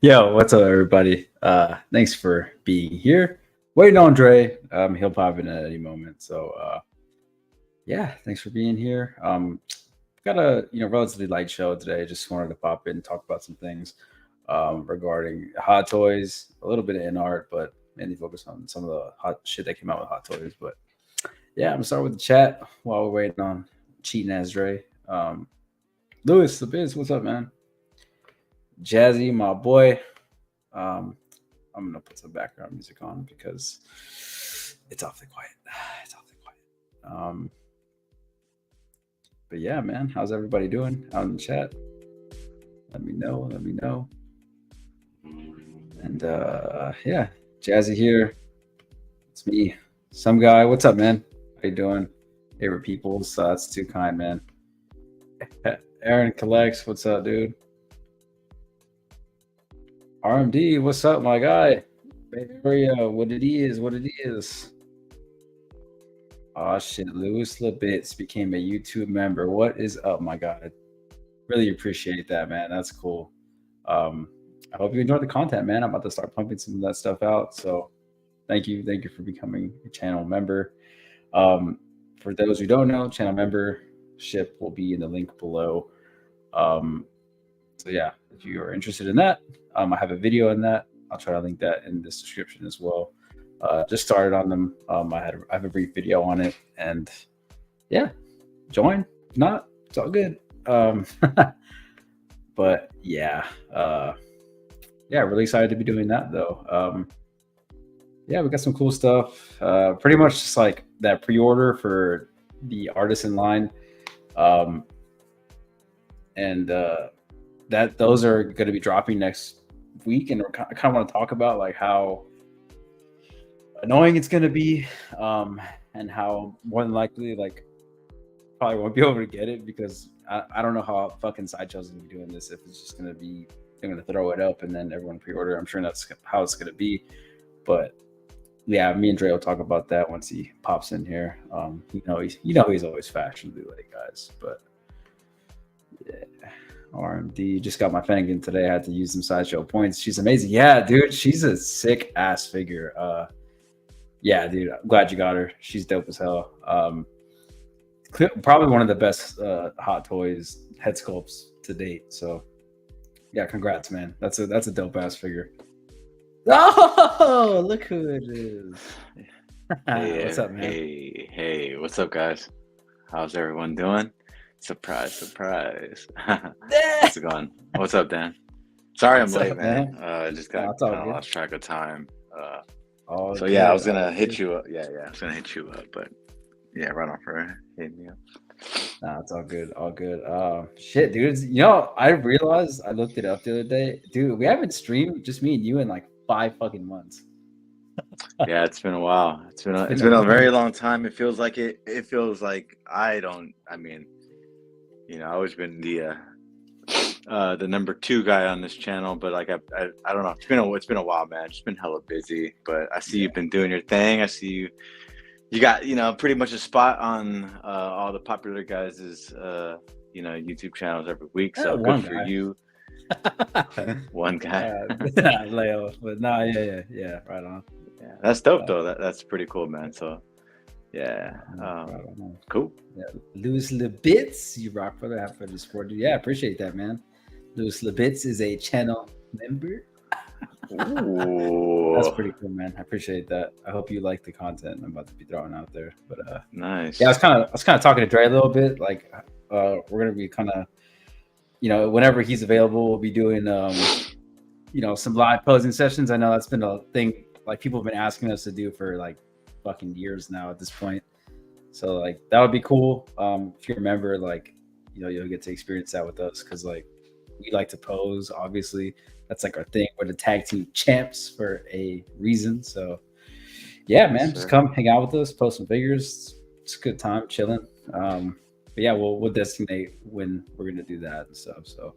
Yo, what's up, everybody? Thanks for being here. Waiting on Dre. He'll pop in at any moment. Yeah, thanks for being here. Got a relatively light show today. Just wanted to pop in and talk about some things regarding hot toys, a little bit of InArt, but mainly focus on some of the hot shit that came out with hot toys. But yeah, I'm gonna start with the chat while we're waiting on cheating ass Dre. Lewis, the biz, what's up, man? Jazzy, my boy. Um, I'm gonna put some background music on because it's awfully quiet. It's awfully quiet. But yeah, man, how's everybody doing out in the chat? Let me know. Let me know. And yeah, Jazzy here. It's me, some guy. What's up, man? How you doing? Favorite peoples. That's too kind, man. Aaron collects. What's up, dude? RMD, what's up, my guy? Bay Area, what it is, what it is. Oh shit, Louis Labitz became a YouTube member. What is up, my guy? Really appreciate that, man. That's cool. I hope you enjoyed the content, man. I'm about to start pumping some of that stuff out. So thank you for becoming a channel member. For those who don't know, channel membership will be in the link below. So yeah, if you are interested in that, I have a video on that. I'll try to link that in this description as well. Just started on them. I have a brief video on it, and yeah, join. If not, it's all good. But yeah, really excited to be doing that though. Yeah, we got some cool stuff. Pretty much just like that pre-order for the Artisan line, and that those are going to be dropping next week, and I kind of want to talk about like how annoying it's going to be, and how more than likely like probably won't be able to get it because I don't know how fucking Sideshow's going to be doing this. If it's just going to be they're going to throw it up and then everyone pre-order. I'm sure that's how it's going to be, but yeah, me and Dre will talk about that once he pops in here. He's always fashionably late, guys, but yeah. RMD just got my Fennegan today. I had to use some Sideshow points. She's amazing. Yeah, dude, she's a sick ass figure. Yeah, dude, I'm glad you got her. She's dope as hell. Probably one of the best Hot Toys head sculpts to date. So yeah, congrats, man. That's a dope ass figure. Oh, look who it is. Hey, what's up, man? Hey, what's up, guys? How's everyone doing? Surprise. How's it going? What's up, Dan? Sorry I'm late, man. I just got lost track of time. So yeah, I was gonna hit you up. Yeah, I was gonna hit you up, but yeah, run off for hitting me up. Nah, it's all good, all good. Shit, dude. I realized I looked it up the other day, dude. We haven't streamed, just me and you, in like 5 fucking months. Yeah, it's been a while. It's been a very long time. It feels like it feels like I've always been the number 2 guy on this channel, but like I don't know. It's been a while, man. It's been hella busy, but I see you've been doing your thing. I see you got pretty much a spot on all the popular guys' YouTube channels every week. So good for you. One guy. Leo, but no, yeah, right on. Yeah, that's dope though. That's pretty cool, man. So yeah, cool. Yeah. Louis Labitz, you rock for that for the sport. Yeah, appreciate that, man. Louis Labitz is a channel member. Ooh. That's pretty cool, man. I appreciate that. I hope you like the content I'm about to be throwing out there. But nice. Yeah, I was kind of talking to Dre a little bit. Like, we're gonna be kind of, whenever he's available, we'll be doing some live posing sessions. I know that's been a thing like people have been asking us to do for like fucking years now at this point. So like that would be cool. If you remember, like, you'll get to experience that with us because like we like to pose. Obviously, that's like our thing. We're the tag team champs for a reason. So yeah, man, just come hang out with us, post some figures. It's a good time chilling. But yeah, we'll designate when we're gonna do that and stuff. So,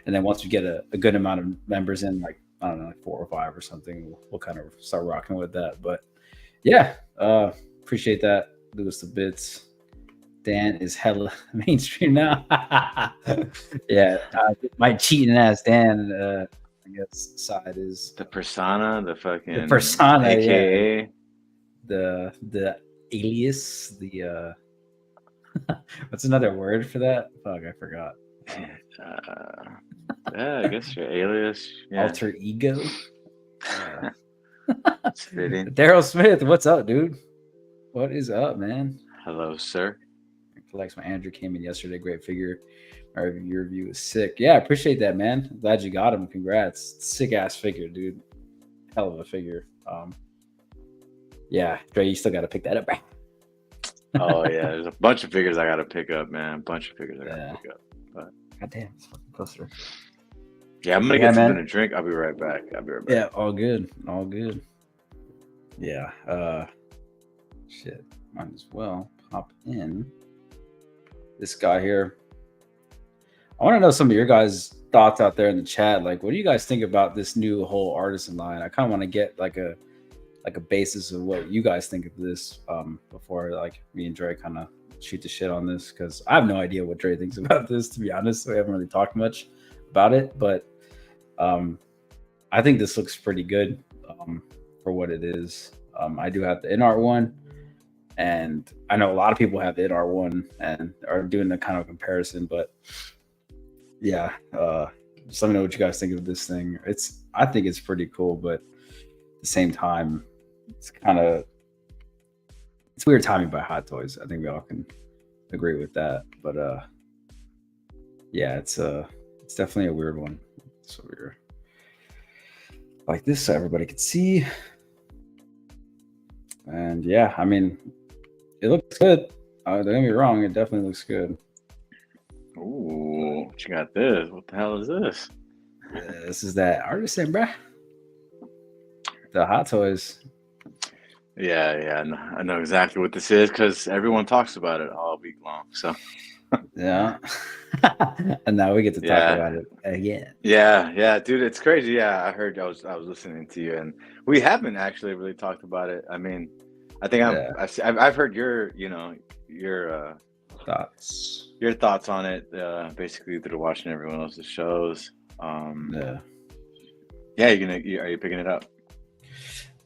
and then once we get a good amount of members in, like I don't know, like 4 or 5 or something, we'll kind of start rocking with that. But yeah, appreciate that. Louis the Bits. Dan is hella mainstream now. Yeah, my cheating ass Dan I guess side is the persona, the the fucking persona, yeah, AKA. the alias, the what's another word for that? Fuck, I forgot. Yeah, I guess your alias. Yeah, Alter ego. it's fitting. Daryl Smith, what's up, dude? What is up, man? Hello, sir. Flex, my Andrew came in yesterday. Great figure. Your review is sick. Yeah, I appreciate that, man. I'm glad you got him. Congrats. Sick ass figure, dude. Hell of a figure. Yeah, Dre, you still got to pick that up. Oh yeah, there's a bunch of figures I gotta pick up, man. A bunch of figures I gotta pick up. But God damn, it's fucking closer. yeah, I'm gonna get something to drink. I'll be right back. Yeah, all good. All good. Yeah. Shit. Might as well pop in. This guy here. I want to know some of your guys' thoughts out there in the chat. Like, what do you guys think about this new whole artisan line? I kind of want to get like a basis of what you guys think of this before like me and Dre kind of shoot the shit on this, because I have no idea what Dre thinks about this, to be honest. We haven't really talked much about it, but I think this looks pretty good for what it is. I do have the InArt one, and I know a lot of people have the InArt one and are doing the kind of comparison, but yeah, just let me know what you guys think of this thing. I think it's pretty cool, but at the same time, it's weird timing by Hot Toys. I think we all can agree with that. But yeah, it's definitely a weird one. So we're like this so everybody could see. And yeah, I mean, it looks good. Don't get me wrong, it definitely looks good. Ooh, what you got this? What the hell is this? This is that artisan, bruh. The Hot Toys. Yeah, I know exactly what this is because everyone talks about it all week long. So yeah, and now we get to talk about it again. Yeah, dude, it's crazy. Yeah, I heard. I was listening to you, and we haven't actually really talked about it. I mean, I think I've heard your thoughts. Your thoughts on it, basically through watching everyone else's shows. Yeah, are you picking it up?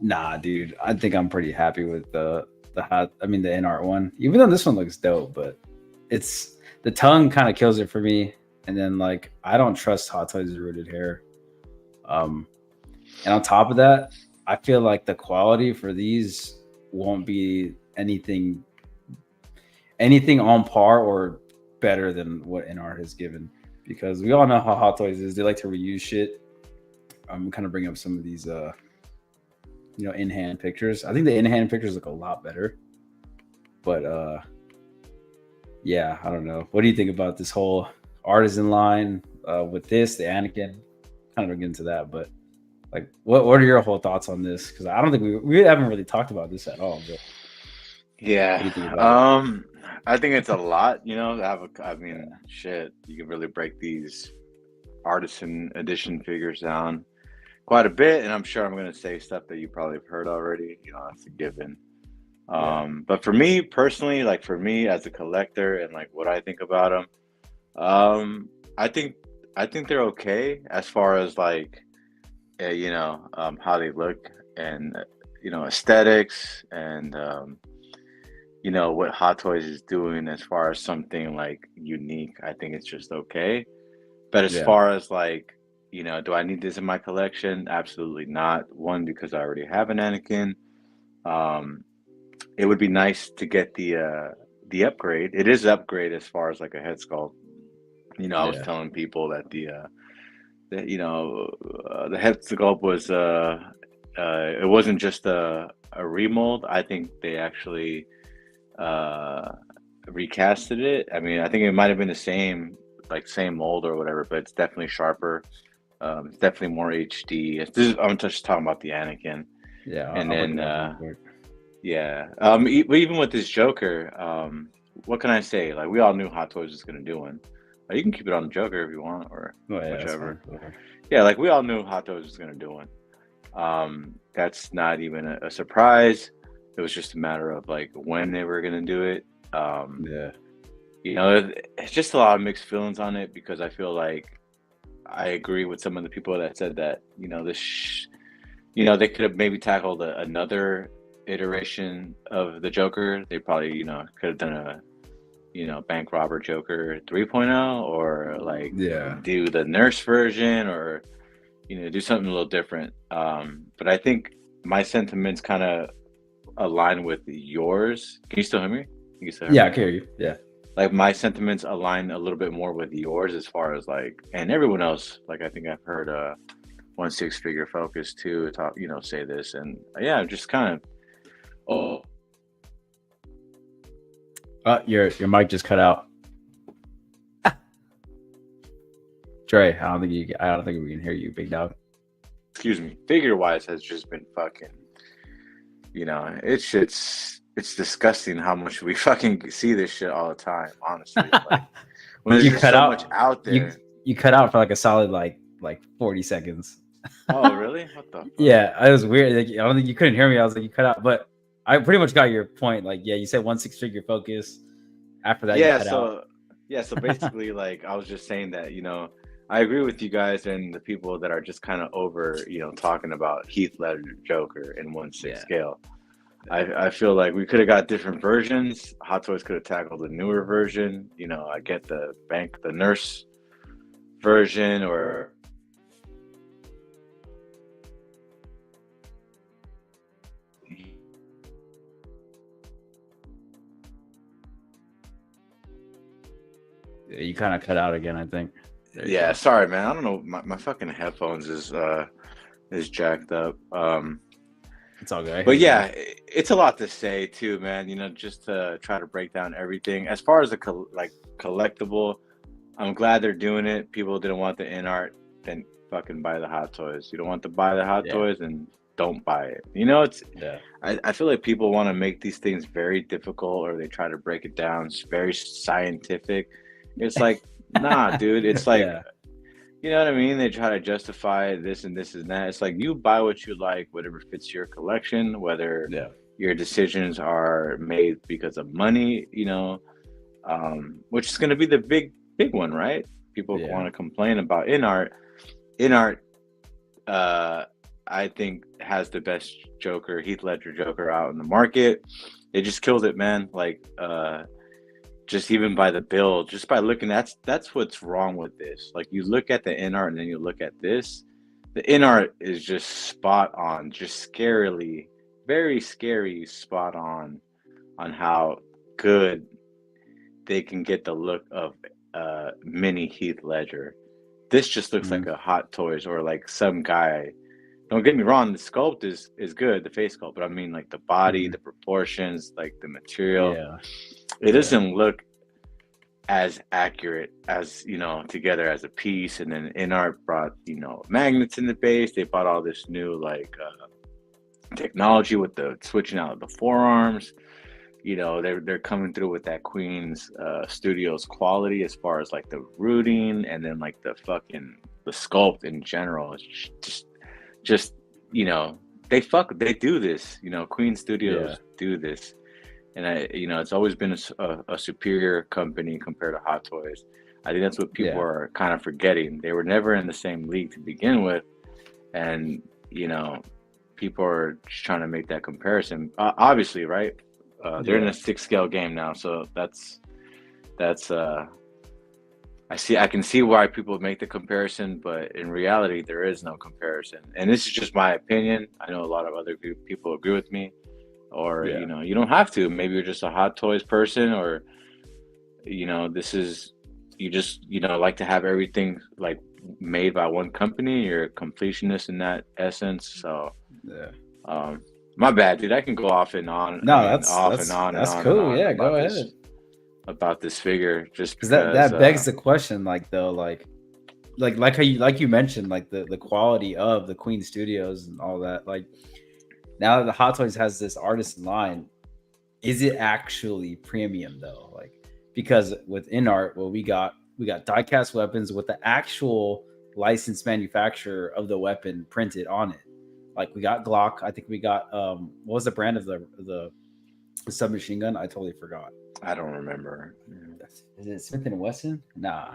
Nah, dude. I think I'm pretty happy with the InArt one. Even though this one looks dope, but it's the tongue kind of kills it for me. And then like I don't trust Hot Toys' rooted hair. And on top of that, I feel like the quality for these won't be anything on par or better than what InArt has given, because we all know how Hot Toys is. They like to reuse shit. I'm kind of bringing up some of these in-hand pictures. I think the in-hand pictures look a lot better, but yeah, I don't know. What do you think about this whole artisan line with this, the Anakin? Kind of get into that, but like, what are your whole thoughts on this? Because I don't think we haven't really talked about this at all. But yeah, I think it's a lot. Shit, you can really break these artisan edition figures down quite a bit, and I'm sure I'm going to say stuff that you probably have heard already. That's a given. But for me personally, like for me as a collector and like what I think about them, I think they're okay as far as like how they look and aesthetics and what Hot Toys is doing as far as something like unique. I think it's just okay. But as far as like, do I need this in my collection? Absolutely not. One, because I already have an Anakin. It would be nice to get the upgrade. It is an upgrade as far as like a head sculpt. I was telling people that the head sculpt was it wasn't just a remold. I think they actually recasted it. I mean, I think it might have been the same mold or whatever, but it's definitely sharper. It's definitely more HD. I'm just talking about the Anakin. Yeah, and then even with this Joker, what can I say? Like, we all knew Hot Toys was gonna do one. You can keep it on the Joker if you want, or whichever. Yeah, like we all knew Hot Toys was gonna do one. That's not even a surprise. It was just a matter of like when they were gonna do it. It's just a lot of mixed feelings on it, because I feel like I agree with some of the people that said that, they could have maybe tackled another iteration of the Joker. They probably, could have done a, bank robber Joker 3.0, or like Yeah. do the nurse version, or, do something a little different. But I think my sentiments kind of align with yours. Can you still hear me? Can you still hear Yeah, me? I can hear you. Yeah. Like my sentiments align a little bit more with yours as far as like, and everyone else. Like I think I've heard 1 6 figure focus too talk, say this, and yeah, just kind of. Oh, Your mic just cut out. Dre, I don't think we can hear you, big dog. excuse me. Figure wise has just been fucking. It's disgusting how much we fucking see this shit all the time. Honestly, like when there's You just cut so out. much out there. You cut out for like a solid like 40 seconds. Oh really? What the fuck? Yeah, it was weird. Like, I don't think you couldn't hear me. I was like, you cut out, but I pretty much got your point. Like, yeah, you said 1 6 figure focus. After that, you Yeah, cut out. so basically, like I was just saying that, I agree with you guys and the people that are just kind of over, talking about Heath Ledger Joker in 1/6 Yeah. scale. I feel like we could have got different versions. Hot Toys could have tackled a newer version. I get the nurse version, or You kind of cut out again, I think. yeah, sorry man. I don't know. My fucking headphones is jacked up. It's all good. But yeah, it's a lot to say too, man. Just to try to break down everything. As far as the collectible, I'm glad they're doing it. People didn't want the InArt, then fucking buy the Hot Toys. You don't want to buy the Hot Toys, and don't buy it. It's. Yeah. I feel like people want to make these things very difficult, or they try to break it down. It's very scientific. It's like, nah, dude. It's like. Yeah. You know what I mean? They try to justify this and this and that. It's like you buy what you like, whatever fits your collection, whether your decisions are made because of money, which is going to be the big one, right? People want to complain about InArt. InArt, I think, has the best Joker, Heath Ledger Joker out in the market. They just killed it, man. Like, just even by the build, just by looking, that's what's wrong with this. Like you look at the InArt and then you look at this, the InArt is just spot on, just scarily, very scary spot on how good they can get the look of mini Heath Ledger. This just looks like a Hot Toys or like some guy. Don't get me wrong, the sculpt is good, the face sculpt, but I mean like the body, the proportions, like the material. Yeah. It doesn't look as accurate as, together as a piece. And then InArt brought, magnets in the base. They bought all this new like technology with the switching out of the forearms. They're coming through with that Queen's Studios quality as far as like the rooting, and then like the sculpt in general. It's just they do this. Queen Studios do this. And it's always been a superior company compared to Hot Toys. I think that's what people are kind of forgetting. They were never in the same league to begin with, and people are just trying to make that comparison. Obviously, right? They're in a 6 scale game now, so that's. I can see why people make the comparison, but in reality, there is no comparison. And this is just my opinion. I know a lot of other people agree with me. Or you don't have to. Maybe you're just a Hot Toys person, or this is you just like to have everything like made by one company. You're a completionist in that essence. So my bad, dude. I can go off and on. No, that's cool. Yeah, go ahead. About this figure, just because that begs the question, like how you mentioned, like the quality of the Queen Studios and all that, like. Now that the Hot Toys has this artisan line, is it actually premium though? Like, because with InArt, well, we got die-cast weapons with the actual licensed manufacturer of the weapon printed on it. Like we got Glock. I think we got what was the brand of the submachine gun? I totally forgot. I don't remember. Is it Smith and Wesson? Nah.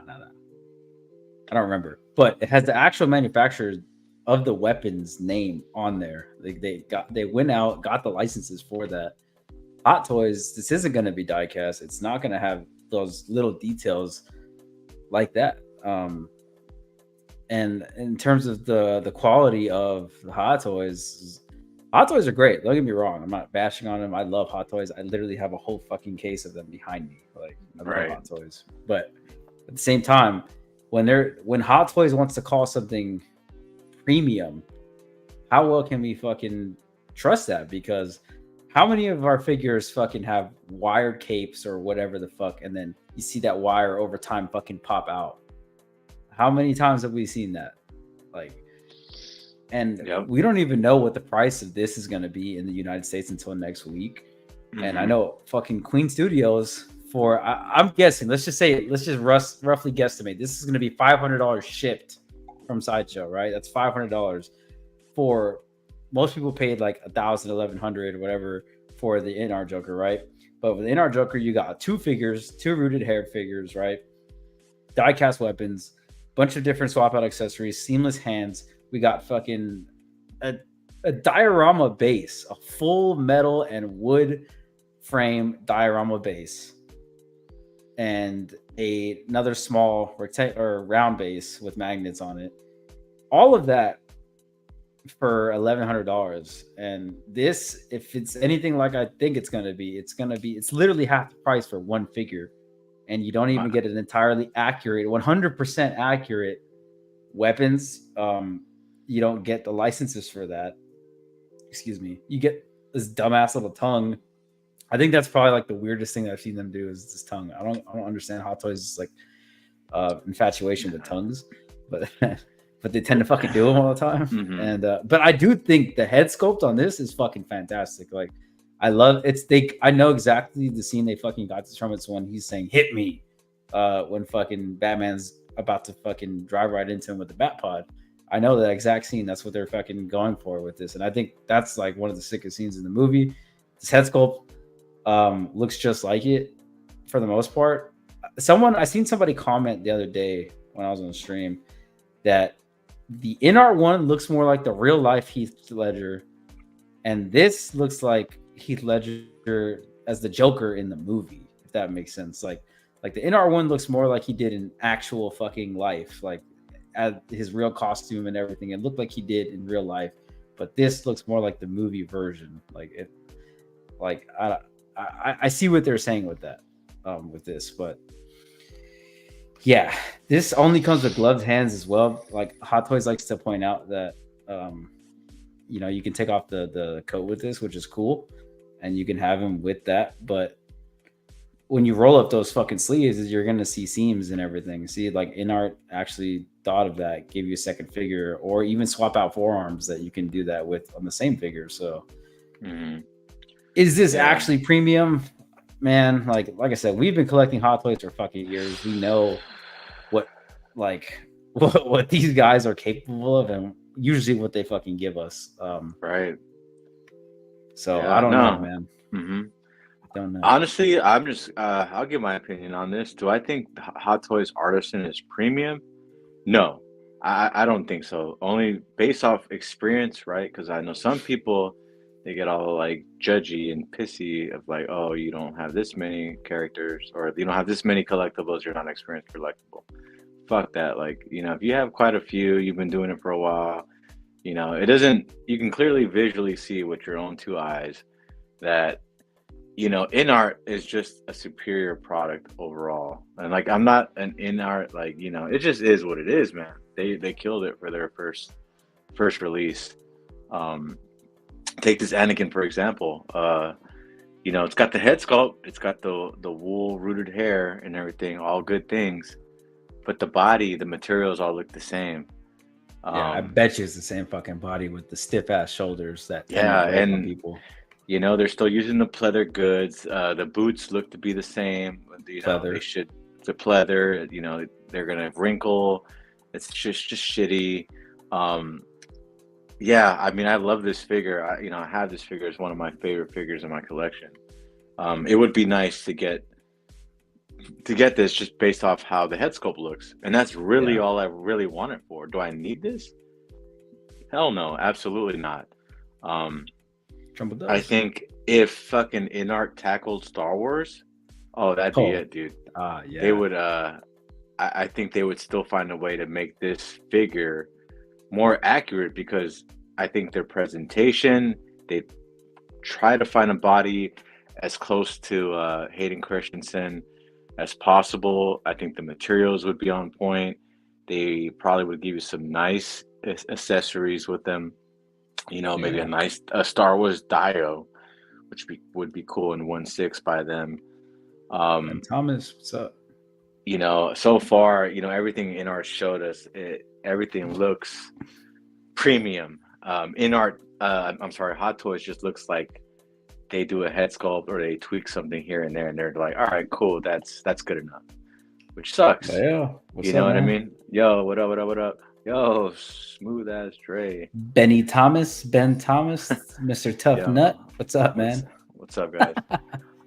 I don't remember, but it has the actual manufacturer of the weapons name on there. They went out, got the licenses for that. Hot Toys, this isn't going to be diecast. It's not going to have those little details like that. And in terms of the quality of the Hot Toys are great. Don't get me wrong. I'm not bashing on them. I love Hot Toys. I literally have a whole fucking case of them behind me. Like, I love Hot Toys. But at the same time, when Hot Toys wants to call something premium, how well can we fucking trust that? Because how many of our figures fucking have wired capes or whatever the fuck, and then you see that wire over time fucking pop out? How many times have we seen that? Like, and we don't even know what the price of this is going to be in the United States until next week. And I know fucking Queen Studios for, I'm guessing, let's just roughly guesstimate. This is going to be $500 shipped from Sideshow, right? That's $500 for, most people paid like $1,000, $1,100, whatever for the InArt Joker, right? But with the InArt Joker, you got two rooted hair figures, right? Die-cast weapons, bunch of different swap out accessories, seamless hands. We got fucking a diorama base, a full metal and wood frame diorama base, and another small rectangular round base with magnets on it. All of that for $1,100. And this, if it's anything like I think it's gonna be, it's literally half the price for one figure, and you don't even get an entirely accurate, 100% accurate weapons. You don't get the licenses for that. Excuse me. You get this dumbass little tongue. I think that's probably like the weirdest thing that I've seen them do is this tongue. I don't understand Hot Toys' like infatuation with tongues, but but they tend to fucking do them all the time. And but I do think the head sculpt on this is fucking fantastic. Like, I love I know exactly the scene they fucking got this from. It's when he's saying "hit me," when fucking Batman's about to fucking drive right into him with the bat pod. I know that exact scene. That's what they're fucking going for with this, and I think that's like one of the sickest scenes in the movie. This head sculpt looks just like it for the most part. I seen somebody comment the other day when I was on the stream that the InArt one looks more like the real life Heath Ledger, and this looks like Heath Ledger as the Joker in the movie, if that makes sense. Like the InArt one looks more like he did in actual fucking life, like at his real costume and everything. It looked like he did in real life, but this looks more like the movie version. I see what they're saying with that, with this, but yeah, this only comes with gloved hands as well. Like, Hot Toys likes to point out that you can take off the coat with this, which is cool, and you can have him with that. But when you roll up those fucking sleeves, you're gonna see seams and everything. See, like, InArt actually thought of that, gave you a second figure, or even swap out forearms that you can do that with on the same figure. So, is this actually premium? Man, like I said, we've been collecting Hot Toys for fucking years. We know what these guys are capable of, and usually what they fucking give us. Right. So I don't know, man. I don't know. Honestly, I'm just I'll give my opinion on this. Do I think Hot Toys Artisan is premium? No, I don't think so. Only based off experience, right? Because I know some people, they get all like judgy and pissy of like, oh, you don't have this many characters, or you don't have this many collectibles, you're not an experienced collectible. Fuck that. Like, if you have quite a few, you've been doing it for a while, you can clearly visually see with your own two eyes that, InArt is just a superior product overall. And like, I'm not an InArt, like, it just is what it is, man. They killed it for their first release. Take this Anakin, for example. It's got the head sculpt, it's got the wool rooted hair and everything, all good things. But the body, the materials all look the same. I bet you it's the same fucking body with the stiff ass shoulders that and people. They're still using the pleather goods. The boots look to be the same. Pleather. The pleather. They're gonna wrinkle. It's just shitty. I mean, I love this figure. I have this figure as one of my favorite figures in my collection. It would be nice to get to get this just based off how the head sculpt looks, and that's really Yeah. all I really want it for. Do I need this? Hell no, absolutely not. Um, Trumbull I does. think if fucking InArt tackled Star Wars, oh, that'd be Oh, it, dude. They yeah. would. I think they would still find a way to make this figure more accurate because I think their presentation, they try to find a body as close to Hayden Christensen as possible. I think the materials would be on point. They probably would give you some nice accessories with them. You know, maybe Yeah. a Star Wars Dio, which would be cool in 1/6 by them. And Um, Thomas, what's up? you know, so far, you know, everything InArt showed us, everything looks premium. InArt, I'm sorry, Hot Toys just looks like they do a head sculpt or they tweak something here and there, and they're like, all right, cool, that's good enough, which sucks. Yeah. What's You up, know what I man? mean? Yo, what up, what up, what up? Yo, smooth ass Dre. Ben Thomas, Mr. Tough Yo, Nut. What's up, what's man? what's up, guys?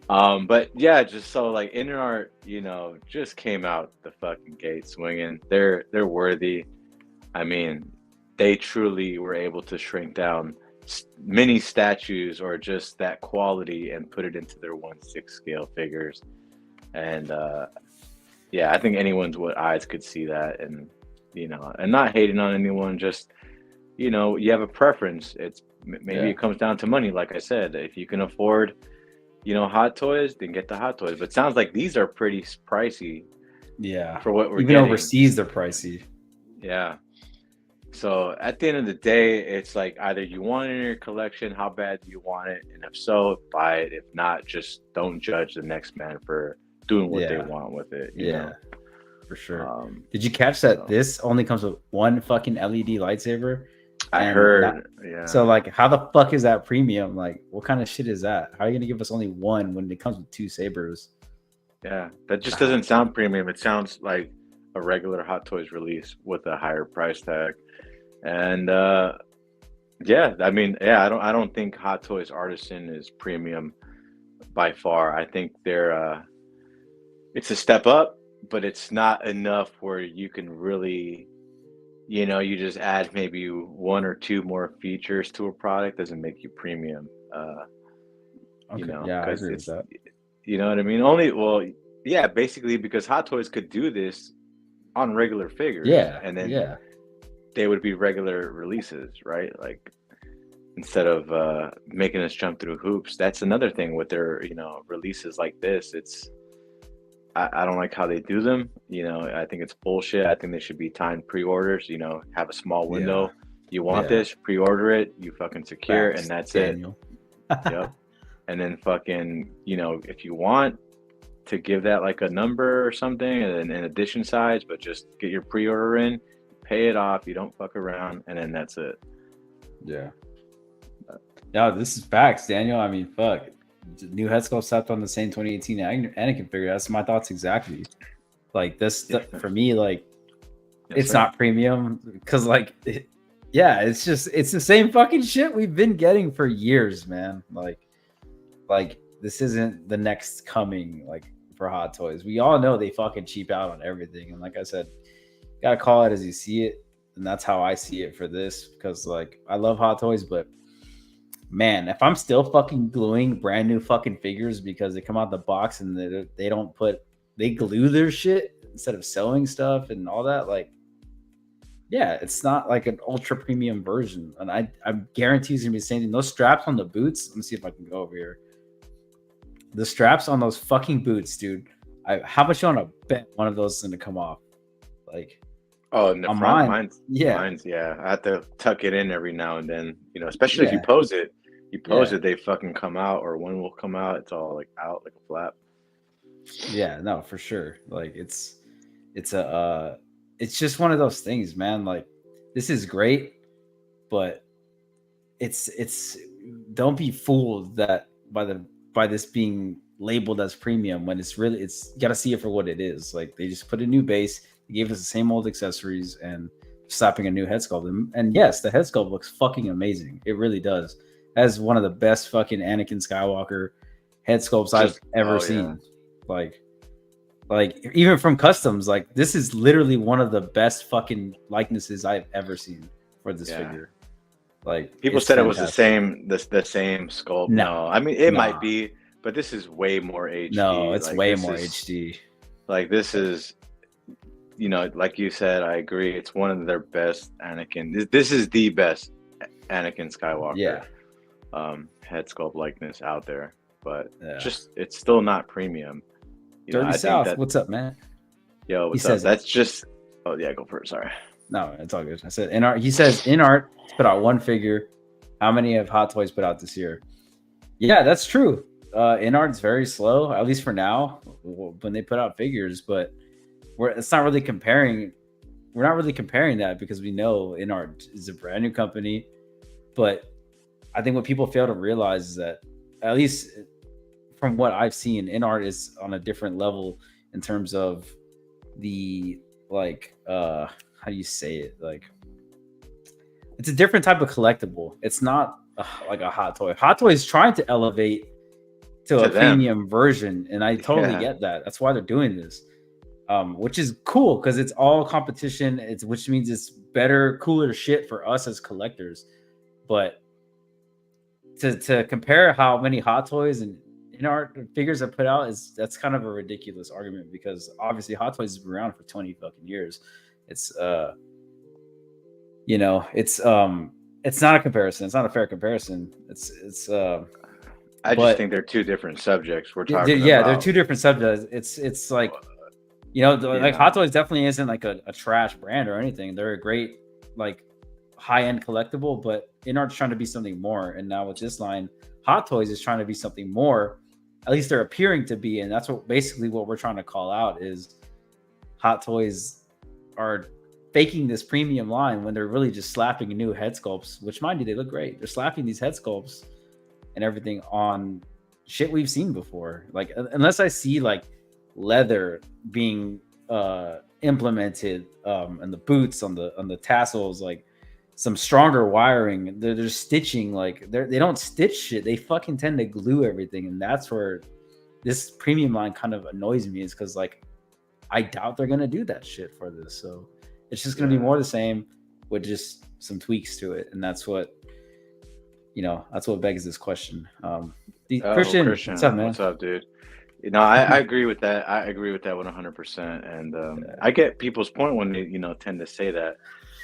But yeah, just so like InArt, you know, just came out the fucking gate swinging. They're worthy. I mean, they truly were able to shrink down mini statues or just that quality and put it into their 1/6 scale figures. And yeah, I think anyone's what eyes could see that, and you know, and not hating on anyone, just you know, you have a preference. It's maybe Yeah. it comes down to money, like I said. If you can afford, you know, Hot Toys, then get the Hot Toys. But it sounds like these are pretty pricey Yeah. for what we're Even getting. overseas, they're pricey. Yeah. So at the end of the day, it's like either you want it in your collection, how bad do you want it? And if so, buy it. If not, just don't judge the next man for doing what they Yeah. want with it. You Yeah. know? For sure. Did Did you catch that this only comes with one fucking LED lightsaber? I And heard, yeah. so like how the fuck is that premium? Like what kind of shit is that? How are you gonna give us only one when it comes with two sabers? Yeah, that just doesn't sound premium. It sounds like a regular Hot Toys release with a higher price tag. And yeah, I mean, yeah, I don't think Hot Toys Artisan is premium by far. I think they're it's a step up, but it's not enough where you can really, you know, you just add maybe one or two more features to a product doesn't make you premium. You Okay, know, yeah, I because agree with it's, that. you know what I mean? Only, well, yeah, basically because Hot Toys could do this on regular figures, Yeah, and then yeah, they would be regular releases, right? Like instead of making us jump through hoops. That's another thing with their, you know, releases like this. It's I don't like how they do them. You know, I think it's bullshit. I think they should be timed pre-orders. You know, have a small yeah, window. You want yeah. this, pre-order it. You fucking secure, Facts, and that's it. Daniel. Yep. And then fucking, you know, if you want to give that like a number or something and then an edition size, but just get your pre-order in, pay it off, you don't fuck around, and then that's it. Yeah. No, this is facts, Daniel. I mean, fuck. New head sculpt slapped on the same 2018 Anakin figure. That's my thoughts exactly. Like this for me, like it's not premium because like yeah, it's the same fucking shit we've been getting for years, man. Like this isn't the next coming like for Hot Toys. We all know they fucking cheap out on everything. And like I said, you gotta call it as you see it. And that's how I see it for this. Because like I love Hot Toys, but man, if I'm still fucking gluing brand new fucking figures because they come out the box and they glue their shit instead of sewing stuff and all that, like yeah, it's not like an ultra premium version. And I guarantee it's gonna be the same thing. Those straps on the boots, let me see if I can go over here. The straps on those fucking boots, dude. How much you want to bet one of those is gonna come off? Like, oh, in the on front, mine's yeah. I have to tuck it in every now and then, you know, especially if you pose it. They fucking come out, or one will come out. It's all like out like a flap. Yeah, no, for sure. Like it's just one of those things, man. Like this is great, but it's don't be fooled that by this being labeled as premium when it's really you gotta see it for what it is. Like they just put a new base, they gave us the same old accessories and slapping a new head sculpt. And yes, the head sculpt looks fucking amazing. It really does. As one of the best fucking Anakin Skywalker head sculpts I've ever seen. Like Like even from customs, like this is literally one of the best fucking likenesses I've ever seen for this figure. Like people said fantastic. it was the same sculpt. No, I mean it might be, but this is way more HD. No, it's like, way more HD. Like this is, you know, like you said, I agree. It's one of their best Anakin. This is the best Anakin Skywalker head sculpt likeness out there. But just it's still not premium. Dirty South, what's up, man? Yo, what's up? That's just. Oh yeah, go for it. Sorry. No, it's all good. I said InArt. He says InArt put out one figure. How many have Hot Toys put out this year? Yeah, that's true. InArt's very slow, at least for now, when they put out figures. But it's not really comparing. We're not really comparing that because we know InArt is a brand new company. But I think what people fail to realize is that, at least from what I've seen, InArt is on a different level in terms of the how do you say it? Like, it's a different type of collectible. It's not like a Hot Toy. Hot Toy is trying to elevate to a premium version, and I totally get that. That's why they're doing this, which is cool because it's all competition. Which means it's better, cooler shit for us as collectors. But to compare how many Hot Toys and InArt figures are put out that's kind of a ridiculous argument because obviously Hot Toys has been around for 20 fucking years. It's it's not a comparison. It's not a fair comparison. I just think they're two different subjects. We're talking about. They're two different subjects. It's like, like Hot Toys definitely isn't like a trash brand or anything. They're a great like high-end collectible, but InArt's trying to be something more. And now with this line, Hot Toys is trying to be something more. At least they're appearing to be, and that's what we're trying to call out is Hot Toys are faking this premium line when they're really just slapping new head sculpts, which mind you, they look great. They're slapping these head sculpts and everything on shit we've seen before. Like, unless I see like leather being implemented and the boots on the tassels, like some stronger wiring, they're stitching, like they don't stitch shit. They fucking tend to glue everything, and that's where this premium line kind of annoys me, is because like I doubt they're gonna do that shit for this. So it's just gonna be more the same with just some tweaks to it, and that's what begs this question. Christian, what's up, man? What's up, dude? I agree with that. I agree with that 100%. And I get people's point when they tend to say that,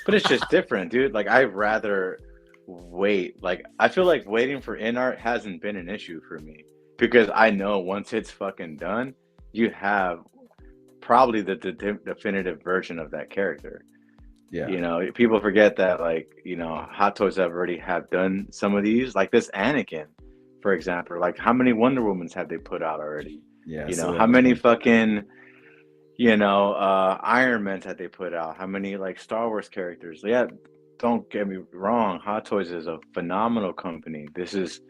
but it's just different, dude. Like, I'd rather wait. Like, I feel like waiting for InArt hasn't been an issue for me because I know once it's fucking done, you have probably the definitive version of that character. Yeah. People forget that, like, Hot Toys already have done some of these, like this Anakin, for example. Like, how many Wonder Womans have they put out already? Yeah. How many fucking Iron Mans had they put out? How many like Star Wars characters? Yeah, don't get me wrong, Hot Toys is a phenomenal company. This is,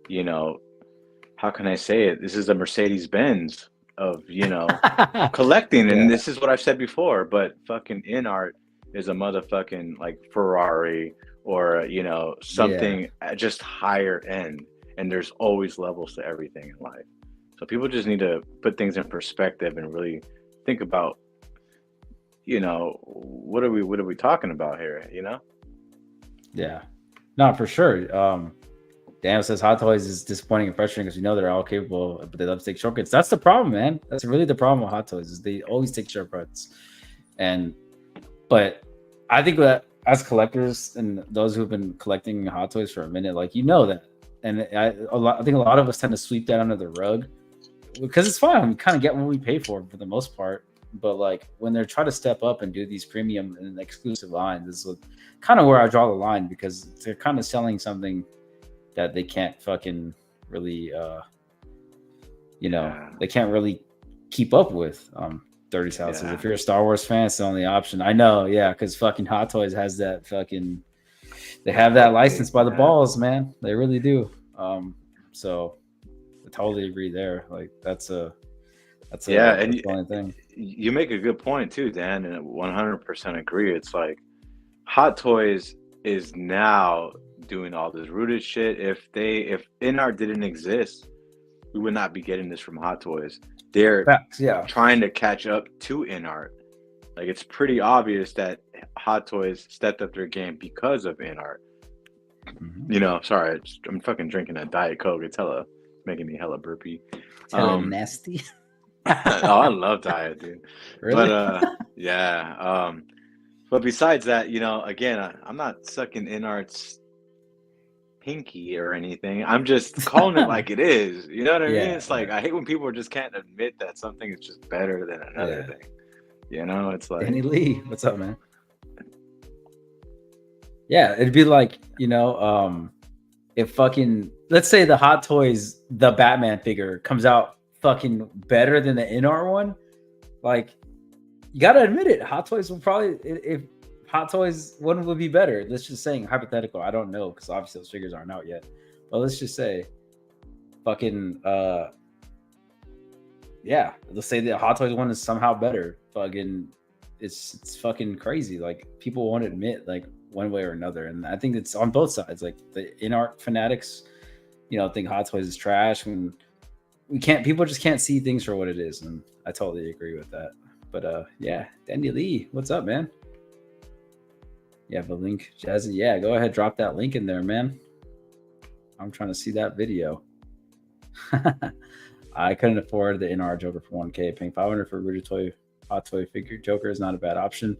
how can I say it? This is a Mercedes-Benz of collecting, and this is what I've said before. But fucking InArt is a motherfucking like Ferrari or something just higher end, and there's always levels to everything in life. So people just need to put things in perspective and really think about, what are we talking about here? Yeah, no, for sure. Daniel says Hot Toys is disappointing and frustrating because they're all capable, but they love to take shortcuts. That's the problem, man. That's really the problem with Hot Toys, is they always take shortcuts. But I think that as collectors and those who've been collecting Hot Toys for a minute, like, that, and I think a lot of us tend to sweep that under the rug because it's fine. We kind of get what we pay for the most part. But like when they're trying to step up and do these premium and exclusive lines, this is kind of where I draw the line, because they're kind of selling something that they can't fucking really, they can't really keep up with. Dirty South says, if you're a Star Wars fan, it's the only option. I know, because fucking Hot Toys has that fucking, they have that license by the balls, man. They really do. So I totally agree there. Like that's a and the only thing. You make a good point too, Dan, and 100% agree. It's like Hot Toys is now doing all this rooted shit. If InArt didn't exist, we would not be getting this from Hot Toys. they're Facts, yeah. trying to catch up to InArt. Like, it's pretty obvious that Hot Toys stepped up their game because of InArt. Mm-hmm. You know, sorry, I'm fucking drinking a Diet Coke. It's making me hella burpy. It's hella nasty. Oh, I love Diet, dude. Really? But yeah. But besides that, you know, again, I'm not sucking InArt's pinky or anything. I'm just calling it like it is. You know what I mean? Yeah, It's like, yeah. I hate when people just can't admit that something is just better than another Yeah. thing. You know, it's like, Danny Lee, what's up, man? Yeah, it'd be like, you know, if fucking, let's say the Hot Toys, the Batman figure comes out fucking better than the InArt one, like, you gotta admit it. Hot Toys will probably, if Hot Toys one would be better. Let's just saying hypothetical. I don't know because obviously those figures aren't out yet. But let's just say, fucking, yeah, let's say the Hot Toys one is somehow better. Fucking, it's fucking crazy. Like, people won't admit like one way or another, and I think it's on both sides. Like, the InArt fanatics, you know, think Hot Toys is trash when people just can't see things for what it is, and I totally agree with that. But yeah, Danny Lee, what's up, man? You have a link, Jazzy? Yeah, go ahead, drop that link in there, man. I'm trying to see that video. I couldn't afford the InArt Joker for 1K. Paying 500 for a Rudy Hot Toy figure Joker is not a bad option.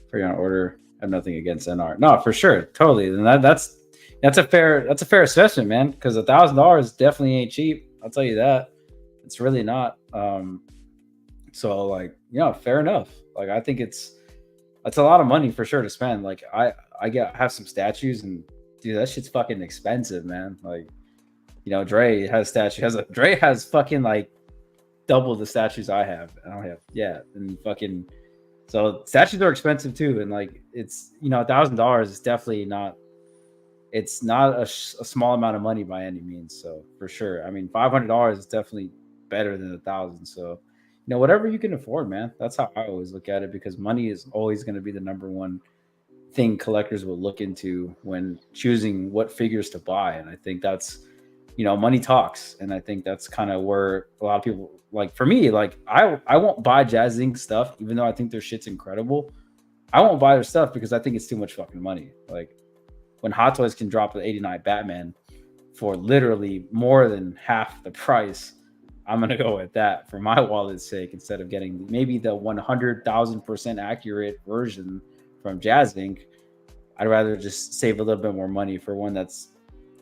For your order, I have nothing against InArt. No, for sure, totally. And that's a fair assessment, man. Because $1,000 definitely ain't cheap. I'll tell you that. It's really not. So, like, you know, fair enough. Like, I think that's a lot of money for sure to spend. Like, I have some statues, and dude, that shit's fucking expensive, man. Like, you know, Dre has Dre has fucking like double the statues I have. I don't have, yeah, and fucking, so statues are expensive too. And like, it's, you know, $1,000 is definitely not. It's not a small amount of money by any means. So for sure, I mean, $500 is definitely better than 1,000. So, you know, whatever you can afford, man. That's how I always look at it, because money is always going to be the number one thing collectors will look into when choosing what figures to buy. And I think that's, you know, money talks. And I think that's kind of where a lot of people, like, for me, like, I won't buy Jazz Inc. stuff, even though I think their shit's incredible. I won't buy their stuff because I think it's too much fucking money. Like, when Hot Toys can drop the 89 Batman for literally more than half the price, I'm going to go with that for my wallet's sake, instead of getting maybe the 100,000% accurate version from Jazz Inc. I'd rather just save a little bit more money for one that's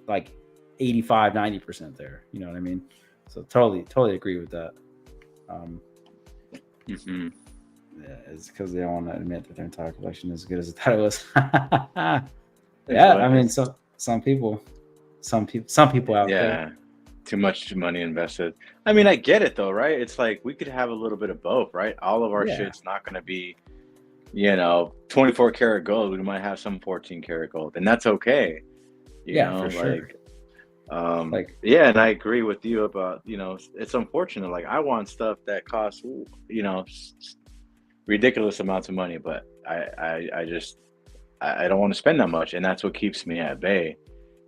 like 85, 90% there. You know what I mean? So totally agree with that. Mm-hmm. Yeah, it's because they don't want to admit that their entire collection is as good as I thought it was. Yeah, I mean, some people out there. Too much money invested. I mean, I get it though, right? It's like we could have a little bit of both, right? All of our shit's not going to be, you know, 24 karat gold. We might have some 14 karat gold, and that's okay. You know, for sure. Yeah, and I agree with you about, you know, it's unfortunate. Like, I want stuff that costs, you know, ridiculous amounts of money, but I don't want to spend that much, and that's what keeps me at bay.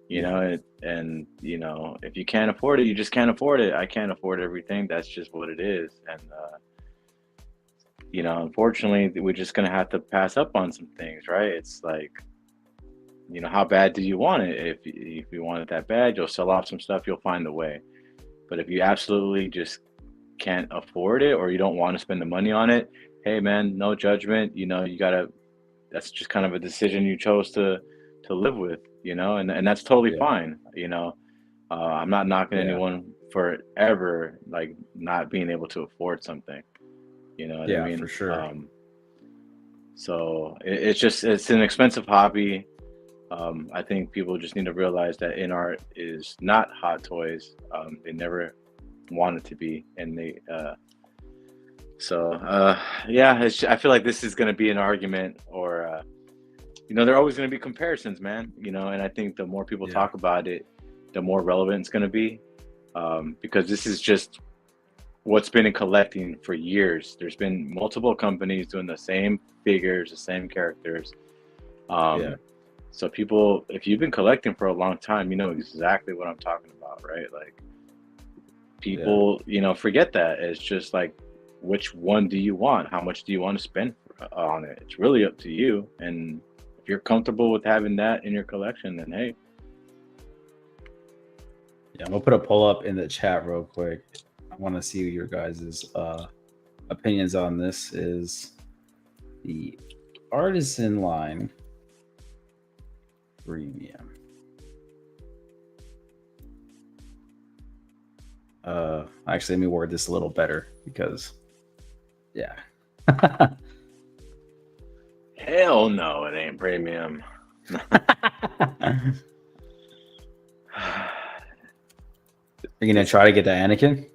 You know, and you know, if you can't afford it, you just can't afford it. I can't afford everything. That's just what it is. And you know, unfortunately, we're just gonna have to pass up on some things, right? It's like, you know, how bad do you want it? If you want it that bad, you'll sell off some stuff. You'll find a way. But if you absolutely just can't afford it, or you don't want to spend the money on it, hey man, no judgment. You know, you gotta. That's just kind of a decision you chose to live with, you know, and that's totally fine. You know, I'm not knocking anyone for ever like not being able to afford something. You know what I mean? For sure. So it's an expensive hobby. I think people just need to realize that InArt is not Hot Toys. They never want it to be, and they. I feel like this is going to be an argument, or you know, there are always going to be comparisons, man. You know, and I think the more people talk about it, the more relevant it's going to be, because this is just what's been in collecting for years. There's been multiple companies doing the same figures, the same characters. So people, if you've been collecting for a long time, you know exactly what I'm talking about, right? Like, people, forget that. It's just like, which one do you want? How much do you want to spend on it? It's really up to you. And if you're comfortable with having that in your collection, then hey. Yeah, I'm gonna put a poll up in the chat real quick. I want to see your guys' opinions on this. Is the Artisan line premium? Actually, let me word this a little better because, yeah. Hell no, it ain't premium. You're gonna try to get the Anakin?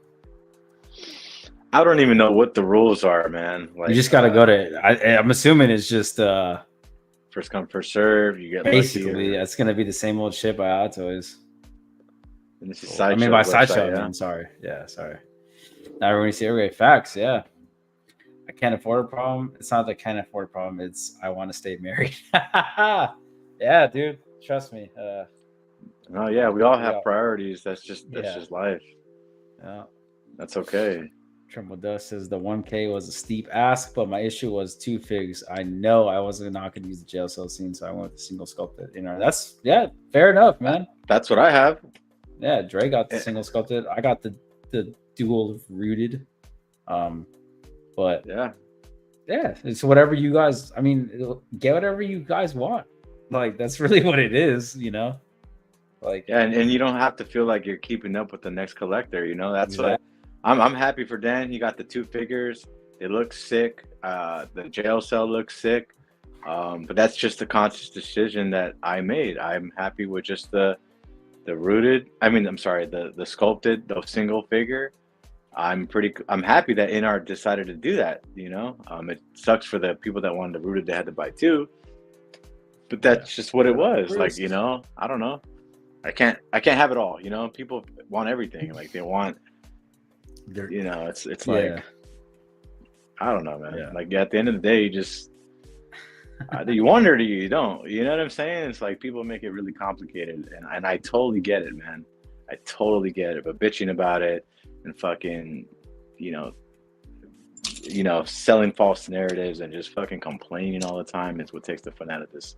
I don't even know what the rules are, man. Like, You just gotta go to. I'm assuming it's just first come, first serve. You get basically lucky. it's gonna be the same old shit by Hot Toys. And this is I mean, by Sideshow. Yeah? I mean, sorry. Yeah, sorry. Now we're gonna see. Okay, facts. Yeah. I can't afford a problem. It's not that I can't afford a problem. It's I want to stay married. Yeah, dude. Trust me. Oh yeah, we all have priorities. That's just life. Yeah. That's okay. Trimble Dust says the 1K was a steep ask, but my issue was 2 figs. I know I wasn't not gonna use the jail cell scene, so I went with the single sculpted. That's fair enough, man. That's what I have. Yeah, Dre got the single sculpted. I got the dual rooted. But yeah, it's whatever you guys. I mean, get whatever you guys want. Like that's really what it is, Like and you don't have to feel like you're keeping up with the next collector. That's exactly. What I'm happy for Dan. He got the 2 figures. They look sick. The jail cell looks sick. But that's just a conscious decision that I made. I'm happy with just the rooted. The sculpted, the single figure. I'm happy that InArt decided to do that. It sucks for the people that wanted the rooted, they had to buy 2. But that's just what it was. Like, I don't know. I can't have it all. People want everything. Like they want, it's like, I don't know, man. Yeah. Like at the end of the day, you just, do you want it or do you don't? You know what I'm saying? It's like people make it really complicated. And I totally get it, man. I totally get it. But bitching about it and fucking, selling false narratives and just fucking complaining all the time is what takes the fun out of this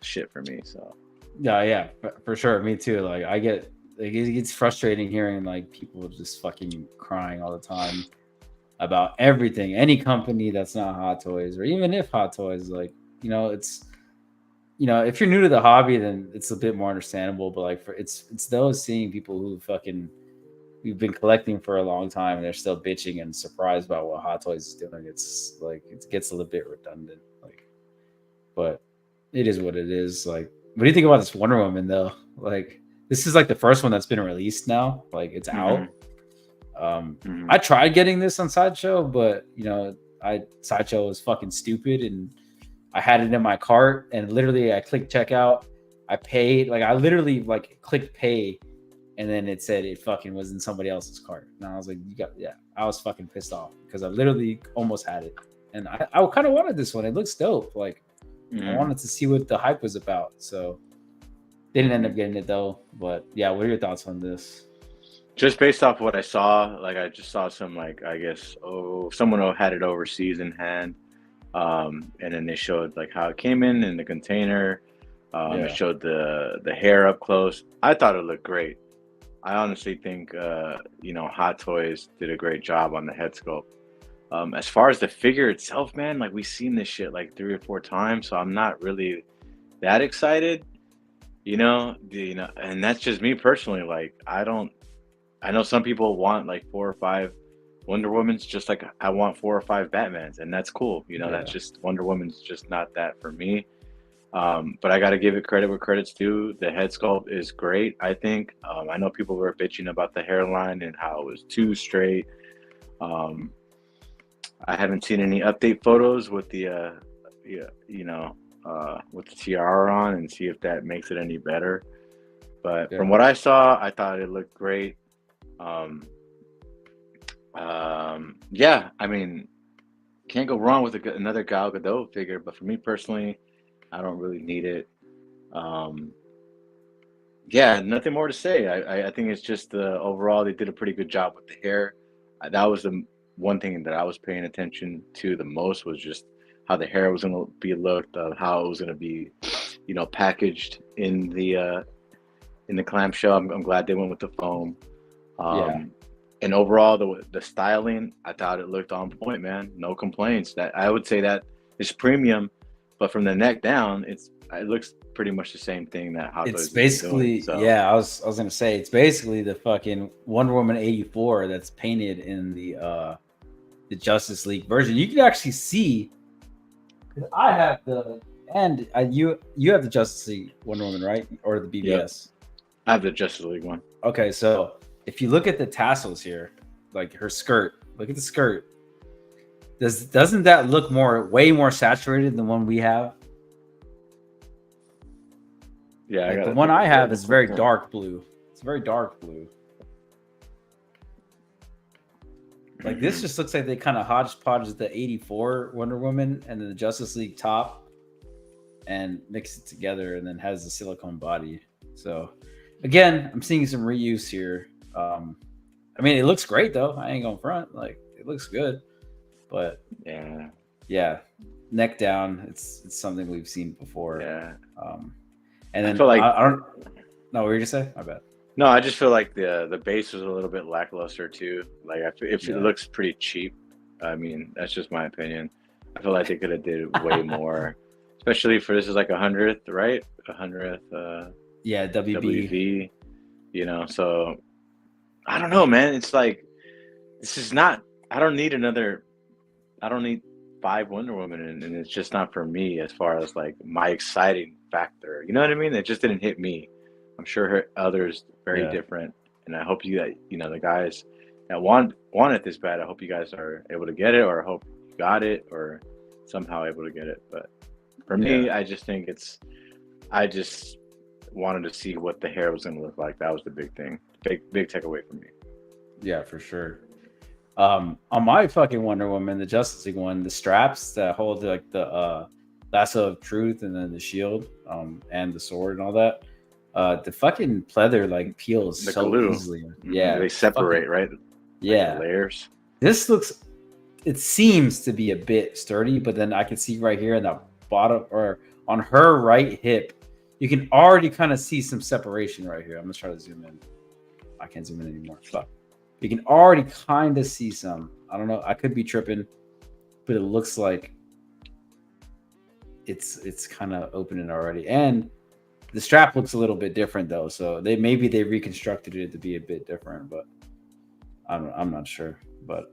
shit for me. So yeah, for sure. Me too. Like I get, like, it gets frustrating hearing like people just fucking crying all the time about everything. Any company that's not Hot Toys, or even if Hot Toys, like it's if you're new to the hobby, then it's a bit more understandable. But like it's those seeing people who fucking we've been collecting for a long time and they're still bitching and surprised about what Hot Toys is doing. It's like it gets a little bit redundant. Like, but it is what it is. Like, what do you think about this Wonder Woman though? Like, this is like the first one that's been released now. Like, it's out. I tried getting this on Sideshow, but Sideshow was fucking stupid, and I had it in my cart, and literally I clicked checkout. I paid, like I literally like clicked pay, and then it said it fucking was in somebody else's cart. And I was like, I was fucking pissed off because I literally almost had it, and I kind of wanted this one. It looks dope. Like, I wanted to see what the hype was about. So didn't end up getting it though. But yeah, what are your thoughts on this? Just based off what I saw, like I just saw some, like, I guess, someone had it overseas in hand. And then they showed like how it came in the container. It showed the hair up close. I thought it looked great. I honestly think, Hot Toys did a great job on the head sculpt. As far as the figure itself, man, like we've seen this shit like 3 or 4 times, so I'm not really that excited, and that's just me personally. Like, I know some people want like 4 or 5 Wonder Woman's, just like I want 4 or 5 Batmans, and that's cool. That's just, Wonder Woman's just not that for me. But I got to give it credit where credit's due. The head sculpt is great, I think. I know people were bitching about the hairline and how it was too straight. I haven't seen any update photos with the with the tiara on, and see if that makes it any better. But from what I saw, I thought it looked great. I mean, can't go wrong with another Gal Gadot figure, but for me personally, I don't really need it. Yeah, nothing more to say. I think it's just overall they did a pretty good job with the hair. That was the one thing that I was paying attention to the most was just how the hair was going to be looked, how it was going to be, packaged in the clamshell. I'm glad they went with the foam. Yeah. And overall, the styling, I thought it looked on point, man. No complaints. That I would say that is premium, but from the neck down, it looks pretty much the same thing that Hot Toys It's has been doing. basically, So yeah, I was gonna say it's basically the fucking Wonder Woman 84 that's painted in the Justice League version. You can actually see, because I have you have the Justice League Wonder Woman, right? Or the yep, BBS. I have the Justice League one. Okay, so if you look at the tassels here, like her skirt, look at the skirt. Doesn't that look way more saturated than the one we have? Yeah, Like the one I have is very dark blue. It's very dark blue. Like this just looks like they kind of hodgepodge the 84 Wonder Woman and then the Justice League top and mix it together and then has the silicone body. So again, I'm seeing some reuse here. I mean, it looks great though. I ain't going front. Like it looks good, but yeah, neck down. It's something we've seen before. Yeah. And then I feel like I don't know what were you gonna say? My bad. No, I just feel like the base was a little bit lackluster too. Like it looks pretty cheap. I mean, that's just my opinion. I feel like they could have did way more, especially for this is like 100th, right? 100th. Yeah, WV. So I don't know, man. It's like this is not. I don't need 5 Wonder Woman, and it's just not for me as far as like my exciting factor. You know what I mean? It just didn't hit me. I'm sure others very different, and I hope the guys that want it this bad. I hope you guys are able to get it, or I hope you got it, or somehow able to get it. But for me, I just think I just wanted to see what the hair was going to look like. That was the big thing, big takeaway for me. Yeah, for sure. On my fucking Wonder Woman, the Justice League one, the straps that hold like the lasso of truth and then the shield, and the sword and all that. The fucking pleather like peels so glue. Easily. Yeah, they separate, right? Yeah, like layers. This looks. It seems to be a bit sturdy, but then I can see right here in the bottom or on her right hip, you can already kind of see some separation right here. I'm gonna try to zoom in. I can't zoom in anymore. Fuck. You can already kind of see some. I don't know. I could be tripping, but it looks like it's kind of opening already. And the strap looks a little bit different though, so they reconstructed it to be a bit different, but I'm not sure. But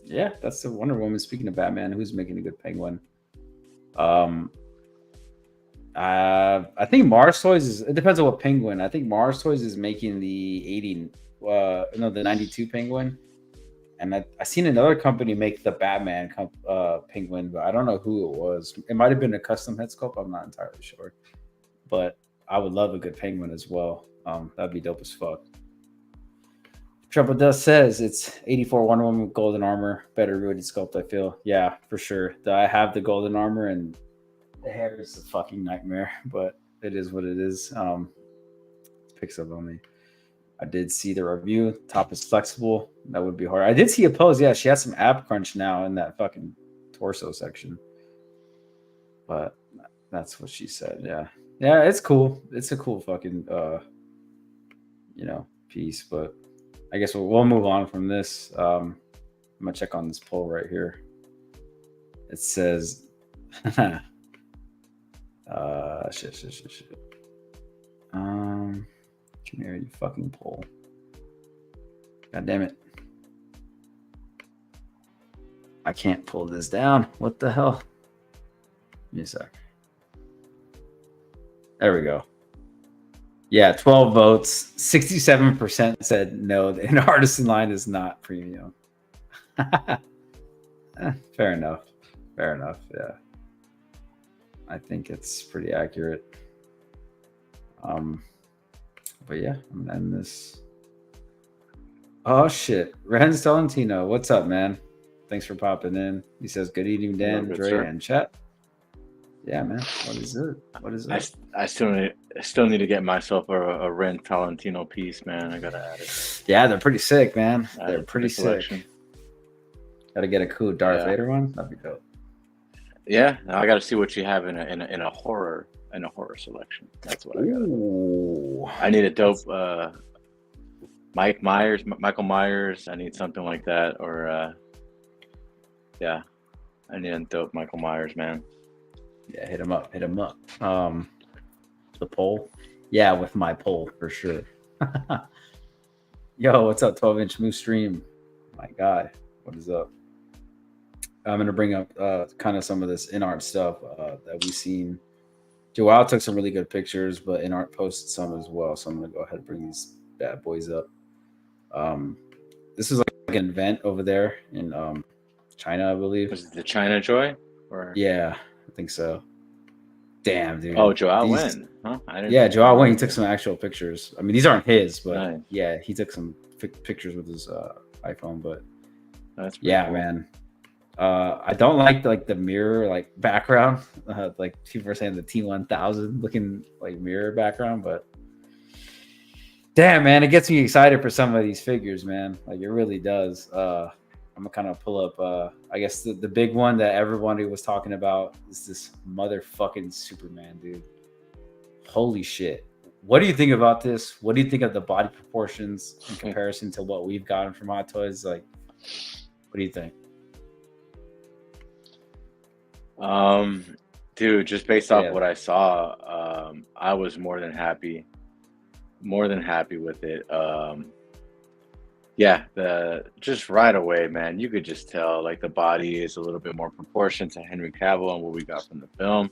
yeah, that's the Wonder Woman. Speaking of Batman, who's making a good Penguin? I think Mars Toys it depends on what Penguin. I think Mars Toys is making the 92 Penguin, and I seen another company make the Batman Penguin, but I don't know who it was. It might have been a custom head sculpt. I'm not entirely sure. But I would love a good Penguin as well. That'd be dope as fuck. Trouble Dust says it's 84 Wonder Woman with golden armor, better rooted sculpt. I feel, yeah, for sure. I have the golden armor, and the hair is a fucking nightmare, but it is what it is. It picks up on me. I did see the review. Top is flexible. That would be hard. I did see a pose. Yeah, she has some ab crunch now in that fucking torso section. But that's what she said. Yeah. Yeah, it's cool. It's a cool fucking piece, but I guess we'll move on from this. I'm gonna check on this poll right here. It says shit. Come here, you fucking poll. God damn it. I can't pull this down. What the hell? Give me a sec. There we go. Yeah, 12 votes. 67% said no. The artisan line is not premium. Fair enough. Yeah. I think it's pretty accurate. But yeah, I'm gonna end this. Oh shit. Renz Tolentino, what's up, man? Thanks for popping in. He says, good evening, Dan, Dre, and chat. Yeah, man. What is it? What is it? I still need to get myself a Ren Talentino piece, man. I gotta add it. Yeah, they're pretty sick, man. Add They're it to pretty the sick. collection. Got to get a cool Darth Yeah, Vader one. That'd be dope. yeah. I gotta see what you have in a horror selection. That's what I got. Ooh, I need a dope Michael Myers. I need something like that, or yeah, I need a dope Michael Myers, man. yeah, hit him up. Hit him up. The poll. Yeah, with my poll for sure. Yo, what's up? 12-inch Moose Stream. My God, what is up? I'm gonna bring up kind of some of this InArt stuff that we've seen. Joel took some really good pictures, but InArt posted some as well. So I'm gonna go ahead and bring these bad boys up. This is like an event over there in China, I believe. Was it the China Joy? Or Yeah, I think so. Damn, dude. oh, Joel Wen, huh? Yeah, Joel Wayne took some actual pictures. I mean, these aren't his, but nice. yeah, he took some pictures with his iPhone. But That's yeah, cool. man. I don't like the mirror like background. Like people are saying the T1000 looking like mirror background, but damn, man, it gets me excited for some of these figures, man. Like it really does. I'm gonna kind of pull up. I guess the big one that everybody was talking about is this motherfucking Superman, dude. Holy shit! What do you think about this? What do you think of the body proportions in comparison to what we've gotten from Hot Toys? Like, what do you think? Dude, just based off what I saw, I was more than happy with it. Yeah, just right away, man, you could just tell like the body is a little bit more proportioned to Henry Cavill and what we got from the film.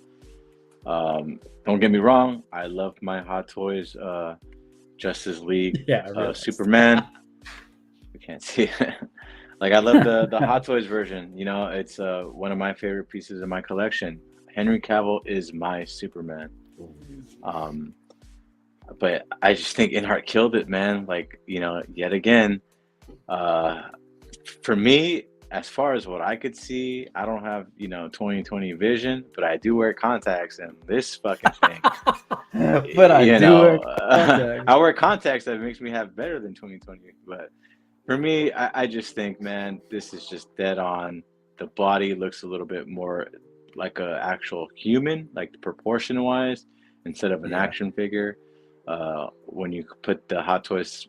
Don't get me wrong, I loved my Hot Toys Justice League Superman. We can't see it. Like I love the Hot Toys version. You know, it's one of my favorite pieces in my collection. Henry Cavill is my Superman. But I just think InArt killed it, man. Like, you know, yet again, for me, as far as what I could see, I don't have, 20/20 vision, but I do wear contacts, and this fucking thing. But I wear contacts that makes me have better than 20/20. But for me, I just think, man, this is just dead on. The body looks a little bit more like an actual human, like proportion wise, instead of an action figure. When you put the Hot Toys,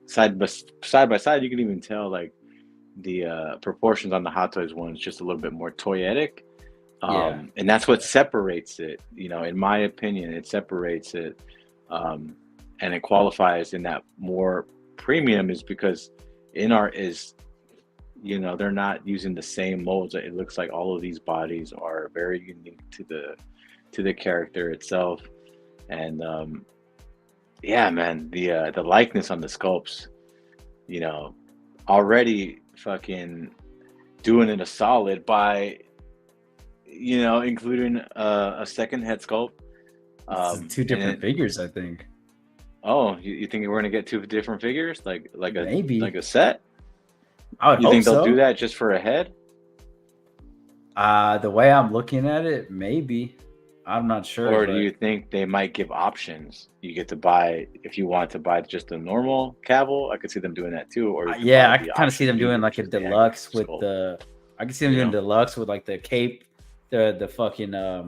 side by side, you can even tell like the proportions on the Hot Toys one is just a little bit more toyetic. And that's what separates it. In my opinion, it separates it, and it qualifies in that more premium is because InArt is, they're not using the same molds. It looks like all of these bodies are very unique to the character itself. And yeah, man, the likeness on the sculpts, already fucking doing it a solid by, including a second head sculpt. Two different figures, I think. Oh, you think we're gonna get two different figures, like maybe like a set? I would you hope think they'll so. do that just for a head? The way I'm looking at it, maybe. I'm not sure. Or do you think they might give options? You get to buy, if you want to buy just a normal Cavill, I could see them doing that too. Or I can kind of see them doing like a deluxe with the. I can see them doing deluxe with like the cape, the fucking I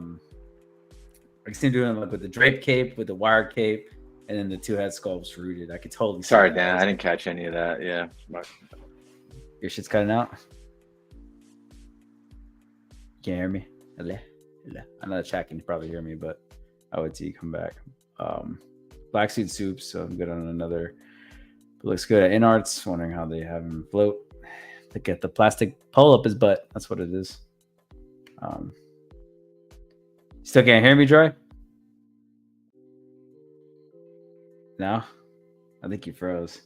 can see them doing like with the drape cape, with the wire cape, and then the two head sculpts rooted. I could totally. Sorry, Dan, I didn't catch any of that. Yeah, your shit's cutting out. You can't hear me. Hello. I know the chat can probably hear me, but I would see you come back. Black Suit Soup, so I'm good on another. It looks good at InArts. Wondering how they have him float to get the plastic pull up his butt. That's what it is. Still can't hear me, Troy? No? I think he froze.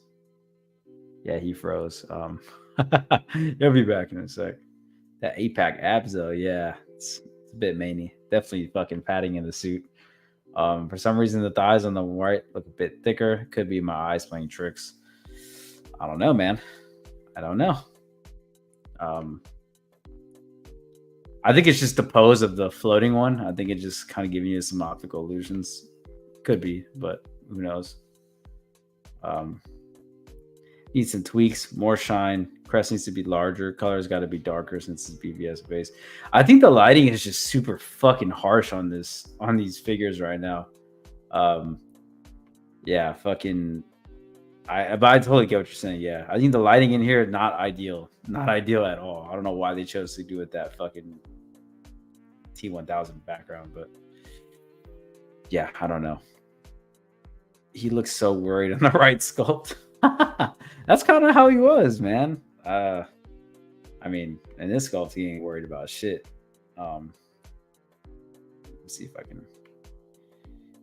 Yeah, he froze. He'll be back in a sec. That 8-pack abs, though, yeah. It's a bit manny. Definitely fucking padding in the suit. For some reason, the thighs on the right look a bit thicker. Could be my eyes playing tricks. I don't know, man. I don't know. I think it's just the pose of the floating one. I think it just kind of giving you some optical illusions. Could be, but who knows? Need some tweaks, more shine. Crest needs to be larger. Color's got to be darker since it's BVS base. I think the lighting is just super fucking harsh on these figures right now. Yeah, fucking. But I totally get what you're saying. Yeah, I think the lighting in here not ideal at all. I don't know why they chose to do it that fucking T1000 background, but yeah, I don't know. He looks so worried on the right sculpt. That's kind of how he was, man. I mean, in this sculpt, he ain't worried about shit. Let's see if I can.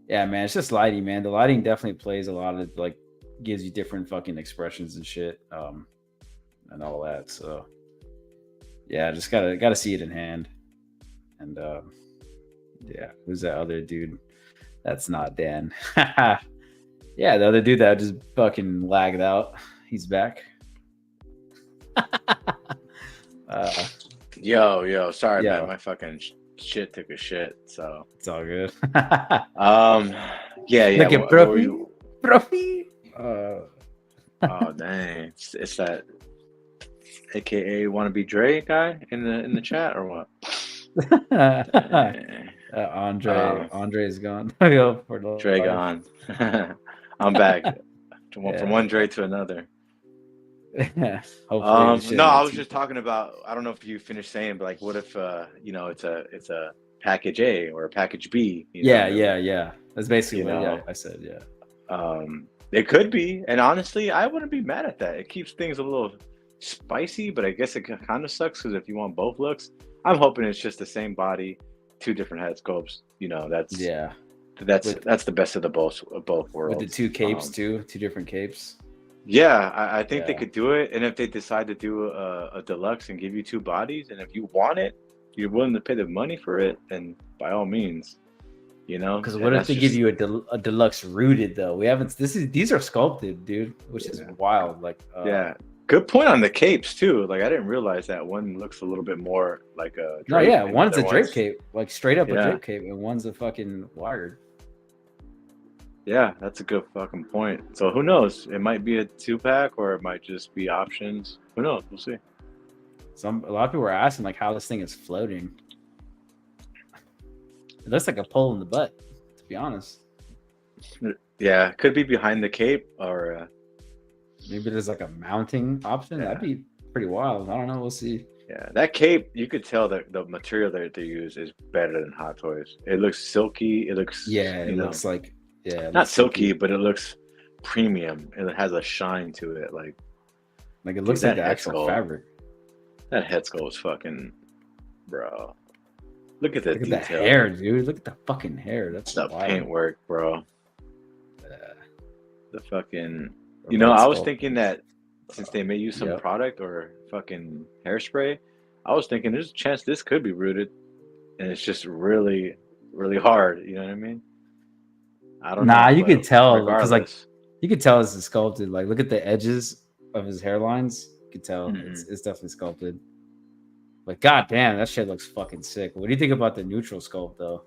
Yeah, man, it's just lighting, man. The lighting definitely plays a lot of like gives you different fucking expressions and shit, and all that. So yeah, just gotta see it in hand. And yeah, who's that other dude? That's not Dan. Yeah, the other dude that just fucking lagged out. He's back. Yo, sorry, Yeah. man. My fucking shit took a shit, so It's all good. yeah. Look at Profi. Oh dang, it's that AKA wannabe Dre guy in the chat or what? Andre is gone. Dre gone. I'm back. From one Dre to another. Hopefully no, I was just talking about. I don't know if you finished saying, but like, what if it's a package A or a package B? Yeah. That's basically what I said. Yeah. It could be, and honestly, I wouldn't be mad at that. It keeps things a little spicy, but I guess it kind of sucks because if you want both looks, I'm hoping it's just the same body, two different head sculpts. That's the best of both worlds. With the two capes two different capes. Yeah, I think they could do it, and if they decide to do a deluxe and give you two bodies, and if you want it, you're willing to pay the money for it, then by all means, Because what if they give you a deluxe rooted though? We haven't. These are sculpted, dude, which is wild. Like yeah, good point on the capes too. Like I didn't realize that one looks a little bit more like a drape. No, yeah, one's a drape cape, like straight up a Yeah. drape cape, and one's a fucking wired. Yeah, that's a good fucking point. So who knows? It might be a 2-pack or it might just be options. Who knows? We'll see. A lot of people were asking like how this thing is floating. It looks like a pull in the butt, to be honest. Yeah, could be behind the cape or maybe there's like a mounting option. That'd be pretty wild. I don't know. We'll see. Yeah, that cape, you could tell that the material that they use is better than Hot Toys. It looks silky. It looks looks like not silky, but it looks premium. It has a shine to it, like it looks like the actual fabric. That head sculpt is fucking, bro. Look at the detail. Look at the hair, dude. Look at the fucking hair. That's the wild. paint work, bro. The fucking, I was thinking that since they may use some product or fucking hairspray, I was thinking there's a chance this could be rooted, and it's just really, really hard. You know what I mean? I don't know. Nah, you could tell because you could tell it's sculpted. Like, look at the edges of his hairlines. You could tell it's definitely sculpted. But goddamn, that shit looks fucking sick. What do you think about the neutral sculpt though?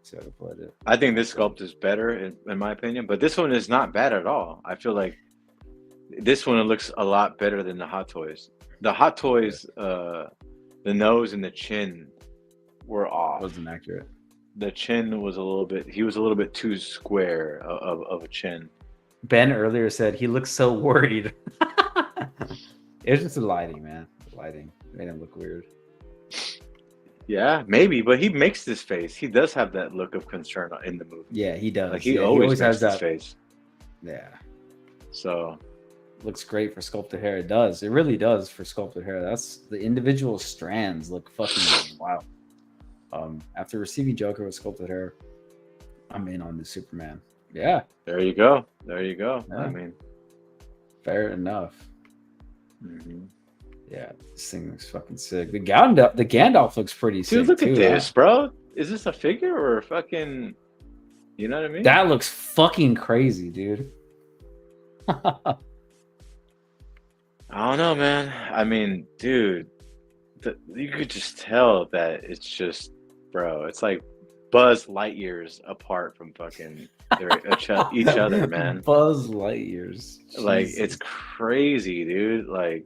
So I put it. I think this sculpt is better in my opinion, but this one is not bad at all. I feel like this one looks a lot better than the Hot Toys. The Hot Toys, the nose and the chin were off. Wasn't accurate. The chin was he was a little bit too square of a chin. Ben earlier said he looks so worried. It was just the lighting, man. The lighting made him look weird. Yeah, maybe, but he makes this face. He does have that look of concern in the movie. Yeah, he does. Like he always has that face. Yeah. So looks great for sculpted hair. It does. It really does for sculpted hair. That's the individual strands look fucking wild. After receiving Joker with sculpted hair, I'm in on the Superman. Yeah. There you go. Yeah. I mean, fair enough. Mm-hmm. Yeah, this thing looks fucking sick. The Gandalf looks pretty sick. Dude, look too, at this, bro. Is this a figure or a fucking? You know what I mean? That looks fucking crazy, dude. I don't know, man. I mean, dude, you could just tell that it's just, bro. It's like Buzz light years apart from fucking each other, man. Buzz Lightyears. Like it's Jesus. crazy, dude. Like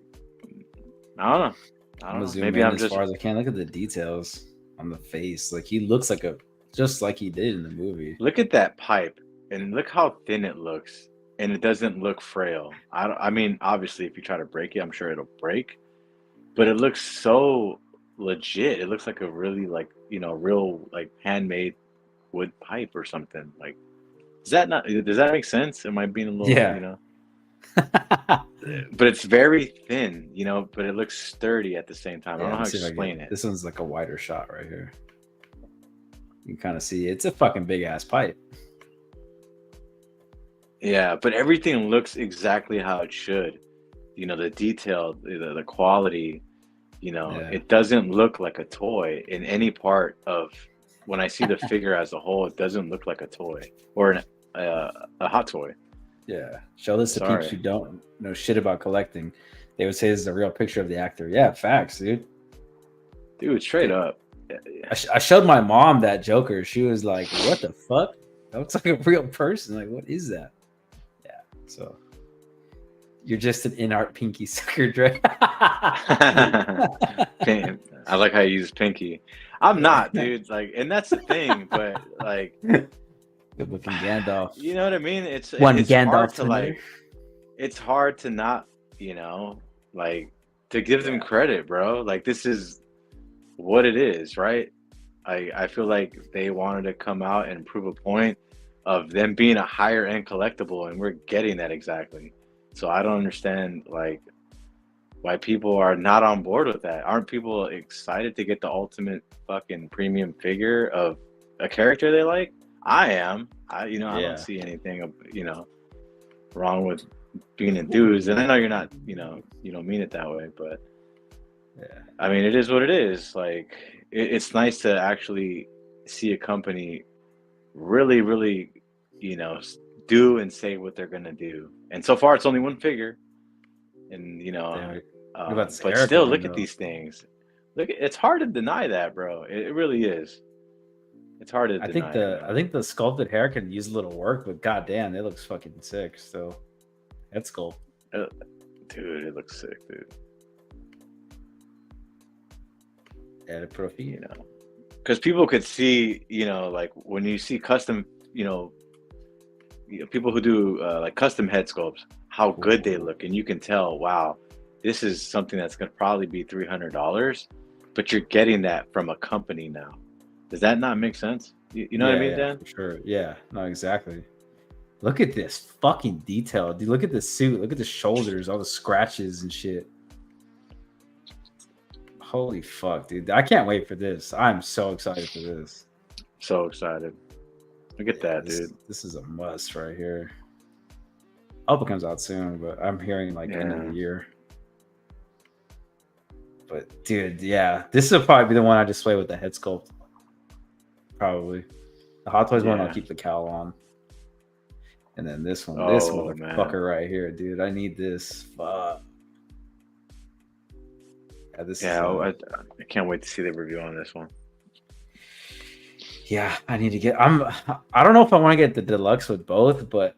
I don't know. I I'm don't gonna know. zoom Maybe in I'm as just far as I can. Look at the details on the face. Like he looks like just like he did in the movie. look at that pipe and look how thin it looks, and it doesn't look frail. I mean, obviously, if you try to break it, I'm sure it'll break, but it looks so legit. It looks like a really like real like handmade wood pipe or something. Like, does that make sense? Am I being a little Yeah. But it's very thin, but it looks sturdy at the same time. I don't Yeah, know how let's to see if I explain get it. this one's like a wider shot right here. You can kind of see it's a fucking big ass pipe. Yeah, but everything looks exactly how it should. The detail, the quality, Yeah. it doesn't look like a toy in any part of when I see the figure as a whole, it doesn't look like a toy or a hot toy. Yeah. Show this to peeps who Sorry. don't know shit about collecting. They would say this is a real picture of the actor. Yeah, facts, dude. Dude, straight up. I showed my mom that Joker. She was like, "What the fuck? That looks like a real person. Like, what is that?" Yeah. So you're just an InArt pinky sucker, Dre. I like how you use pinky. I'm not, dude. Like, and that's the thing, but like, good looking Gandalf. you know what I mean? It's Gandalf hard to to another. like, it's hard to not, like to give them credit, bro. Like, this is what it is, right? I feel like they wanted to come out and prove a point of them being a higher end collectible, and we're getting that exactly. So I don't understand like why people are not on board with that. Aren't people excited to get the ultimate fucking premium figure of a character they like? I am. I don't see anything wrong with being enthused. And I know you're not, you don't mean it that way, but Yeah. I mean, it is what it is. Like, it's nice to actually see a company really, really, do and say what they're gonna do. And so far, it's only one figure, and What about this but Erica still, one look at though? these things. It's hard to deny that, bro. It really is. It's hard to I think deny it, man. the sculpted hair can use a little work, but goddamn, it looks fucking sick. So that's cool. Dude, it looks sick, dude. Yeah, the profile. Because people could see, like when you see custom, people who do like custom head sculpts, how good they look, and you can tell, wow, this is something that's gonna probably be $300, but you're getting that from a company now. Does that not make sense? You know what I mean, Dan? For sure. Yeah, no, exactly. Look at this fucking detail, dude. Look at the suit. Look at the shoulders, all the scratches and shit. Holy fuck, dude. I can't wait for this. I'm so excited for this. So excited. Look at that, dude. This is a must right here. I hope it comes out soon, but I'm hearing like end of the year. But dude, yeah, this will probably be the one I display with the head sculpt. Probably. The Hot Toys one, I'll keep the cowl on. And then this one, this motherfucker right here, dude. I need this. Fuck. Yeah, I can't wait to see the review on this one. Yeah, I need to get. I don't know if I want to get the deluxe with both, but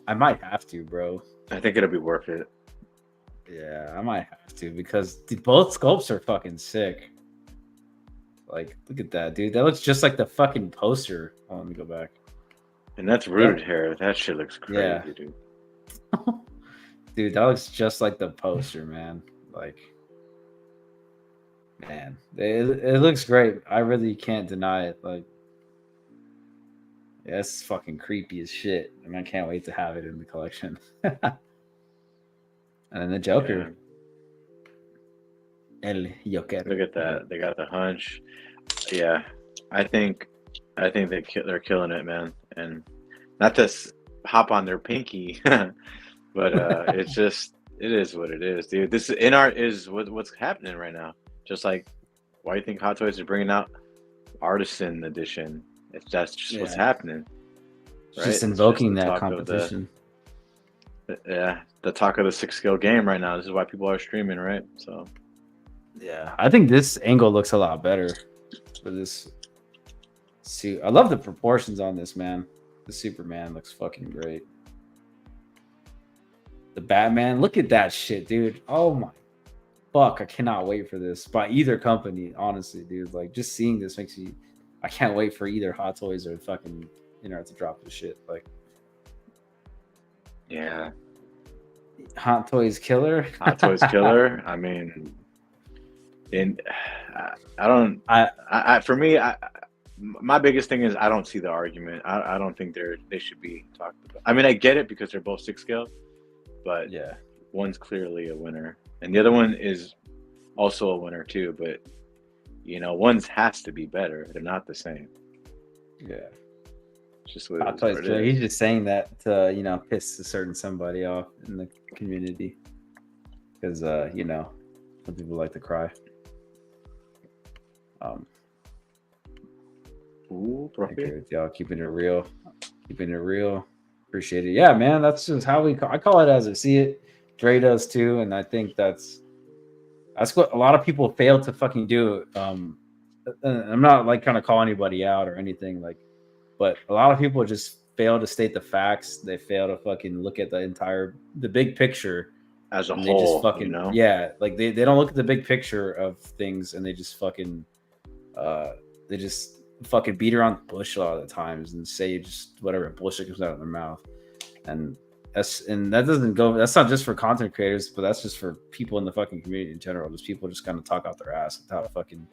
I might have to, bro. I think it'll be worth it. Yeah, I might have to because both sculpts are fucking sick. Like, look at that, dude. That looks just like the fucking poster. Oh, let me go back. And that's rooted hair. That shit looks crazy, dude. Dude, that looks just like the poster, man. Like, man, it looks great. I really can't deny it. Like, yeah, it's fucking creepy as shit, and I can't wait to have it in the collection. And then the Joker. El Joker. Look at that. They got the hunch. Yeah, I think they're killing it, man. And not to hop on their pinky, but it is what it is, dude. This InArt is what's happening right now. Just like, why do you think Hot Toys are bringing out Artisan Edition? That's just what's happening. Right? Just invoking that competition. The talk of the 6 skill game right now. This is why people are streaming, right? So Yeah, I think this angle looks a lot better for this suit. I love the proportions on this, man. The Superman looks fucking great. The Batman, look at that shit, dude. Oh my fuck, I cannot wait for this by either company. Honestly, dude, like just seeing this makes me. I can't wait for either Hot Toys or fucking InArt to drop this shit. Like, Yeah, Hot Toys killer. Hot Toys killer. I mean, in I don't. For me, my biggest thing is I don't see the argument. I don't think they should be talked about. I mean, I get it because they're both 6 scale, but Yeah, one's clearly a winner, and the other one is also a winner too. But one's has to be better. They're not the same. yeah. It's just what Hot it Toys is. killer. He's just saying that to piss a certain somebody off in the community because some people like to cry. Ooh, I agree with y'all, keeping it real. Appreciate it. Yeah, man, that's just how I call it as I see it. Dre does too, and I think that's what a lot of people fail to fucking do. I'm not like trying to call anybody out or anything, like, but a lot of people just fail to state the facts. They fail to fucking look at the big picture as a and whole. They just fucking like they don't look at the big picture of things, and they just fucking beat around the bush a lot of the times and say just whatever bullshit comes out of their mouth. And that doesn't go. That's not just for content creators, but that's just for people in the fucking community in general. Just people just kind of talk out their ass without fucking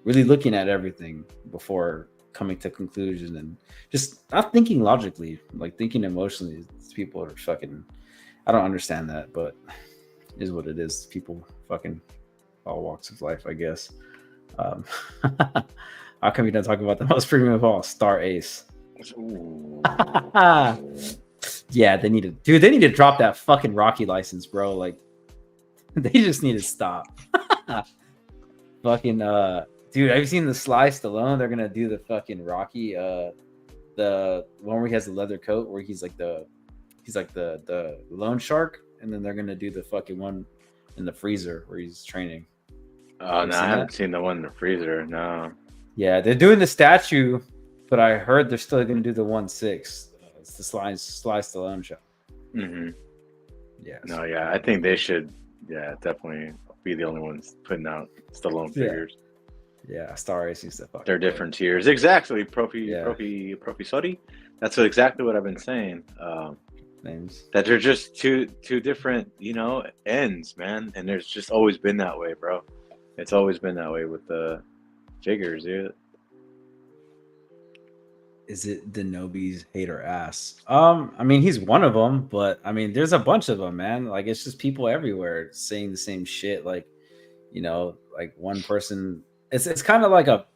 really looking at everything before coming to conclusion and just not thinking logically, like thinking emotionally. People are fucking. I don't understand that, but it is what it is. People fucking all walks of life, I guess. How come you don't talk about the most premium of all, Star Ace? Yeah, they need to drop that fucking Rocky license, bro. Like, they just need to stop. Fucking dude, have you seen the Sly Stallone? They're gonna do the fucking Rocky, the one where he has the leather coat, where he's like the loan shark, and then they're gonna do the fucking one in the freezer where he's training. Oh no, I haven't seen the one in the freezer. No. Yeah, they're doing the statue, but I heard they're still gonna do the 1/6. It's the Sly Stallone show. Mm-hmm. Yeah. No, yeah, I think they should. Yeah, definitely be the only ones putting out Stallone figures. Yeah, Star Ace used to fuck. They're different tiers. Exactly. Professori. That's exactly what I've been saying. Names. That they're just two different, ends, man. And there's just always been that way, bro. It's always been that way with the figures, dude. Is it Denobi's hater ass? I mean, he's one of them, but I mean, there's a bunch of them, man. Like, it's just people everywhere saying the same shit. Like, like one person. It's kind of like a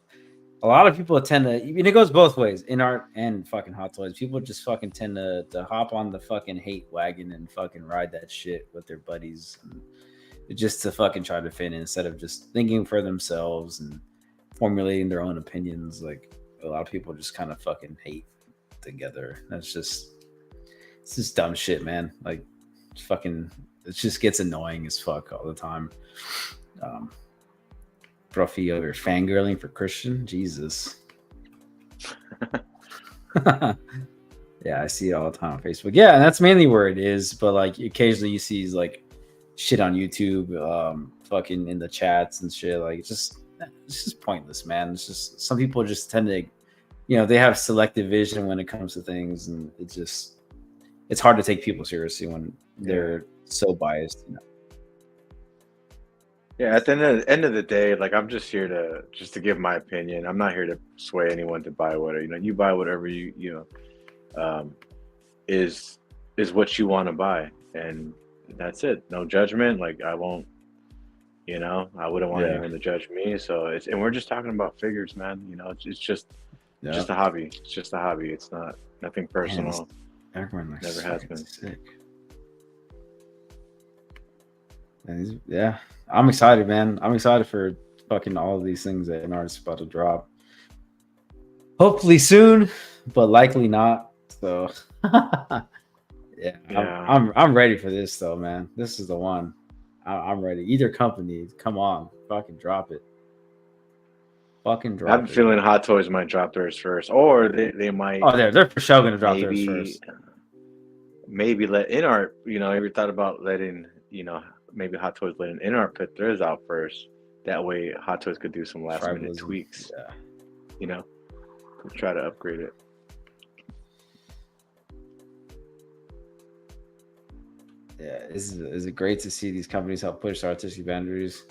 lot of people tend to. I mean, it goes both ways, InArt and fucking Hot Toys. People just fucking tend to hop on the fucking hate wagon and fucking ride that shit with their buddies, and just to fucking try to fit in instead of just thinking for themselves and formulating their own opinions. Like, a lot of people just kind of fucking hate together. It's just dumb shit, man. Like, fucking, it just gets annoying as fuck all the time. Bruffy over fangirling for Christian, Jesus. Yeah, I see it all the time on Facebook. Yeah, and that's mainly where it is. But like, occasionally you see like shit on YouTube, fucking in the chats and shit. Like, it's just pointless, man. It's just some people just tend to, they have selective vision when it comes to things, and it's hard to take people seriously when they're so biased. Yeah, at the end of the day, like, I'm just here to give my opinion. I'm not here to sway anyone to buy whatever. You buy whatever is what you want to buy, and that's it. No judgment. Like, I won't. I wouldn't want anyone to judge me. So and we're just talking about figures, man. It's just a hobby. It's just a hobby. It's nothing personal. Everyone never has been. Sick. And I'm excited, man. I'm excited for fucking all of these things that InArt's about to drop. Hopefully soon, but likely not. So I'm ready for this though, man. This is the one. I'm ready. Either company, come on, fucking drop it. Fucking drop I'm it. feeling Hot Toys might drop theirs first, or they might Oh, they're for sure gonna drop theirs maybe first. maybe let InArt. You know, ever thought about letting maybe Hot Toys letting InArt put theirs out first? That way, Hot Toys could do some last minute Tribalism. tweaks. Yeah. You know, to try to upgrade it. Yeah, is it great to see these companies help push artistic boundaries?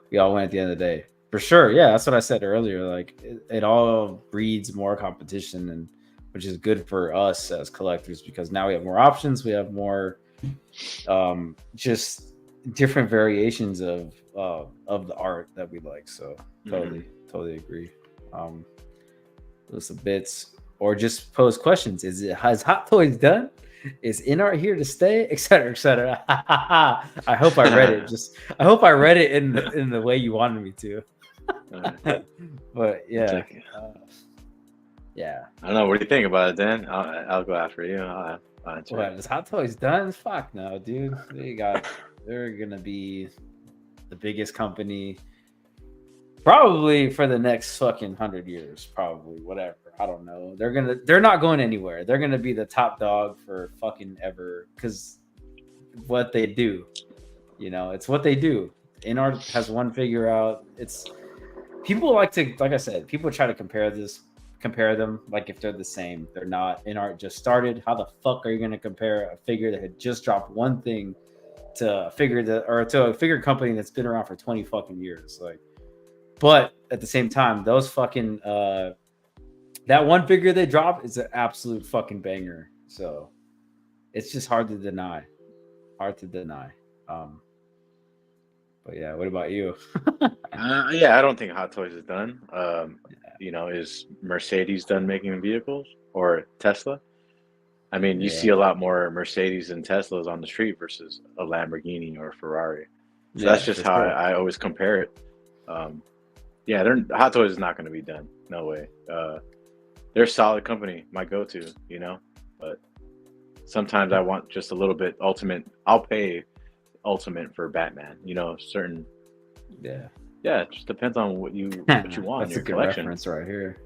We all win at the end of the day, for sure. Yeah, that's what I said earlier. Like it all breeds more competition, and which is good for us as collectors because now we have more options. We have more, just different variations of the art that we like. So totally agree. Those some bits or just pose questions. Has Hot Toys done? Is InArt here to stay, etc., etc. I hope I read it. I hope I read it in the way you wanted me to. But yeah, yeah. I don't know. What do you think about it, Dan? I'll go after you. I'll answer. What is Hot Toys done? Fuck no, dude. They're gonna be the biggest company probably for the next fucking 100 years. Probably whatever. I don't know. They're not going anywhere. They're gonna be the top dog for fucking ever because what they do, it's what they do. InArt has one figure out. It's people like I said, people try to compare them like if they're the same. They're not. InArt just started. How the fuck are you gonna compare a figure that had just dropped one thing to a figure company that's been around for 20 fucking years? Like, but at the same time, those fucking that one figure they dropped is an absolute fucking banger. So it's just hard to deny. But yeah, what about you? Yeah, I don't think Hot Toys is done. Is Mercedes done making vehicles or Tesla? I mean, you see a lot more Mercedes and Teslas on the street versus a Lamborghini or a Ferrari. So that's just how I always compare it. Hot Toys is not going to be done. No way. They're a solid company, my go-to, but sometimes I want just a little bit ultimate. I'll pay ultimate for Batman, certain. Yeah. Yeah, it just depends on what you want That's in your a good collection. reference right here.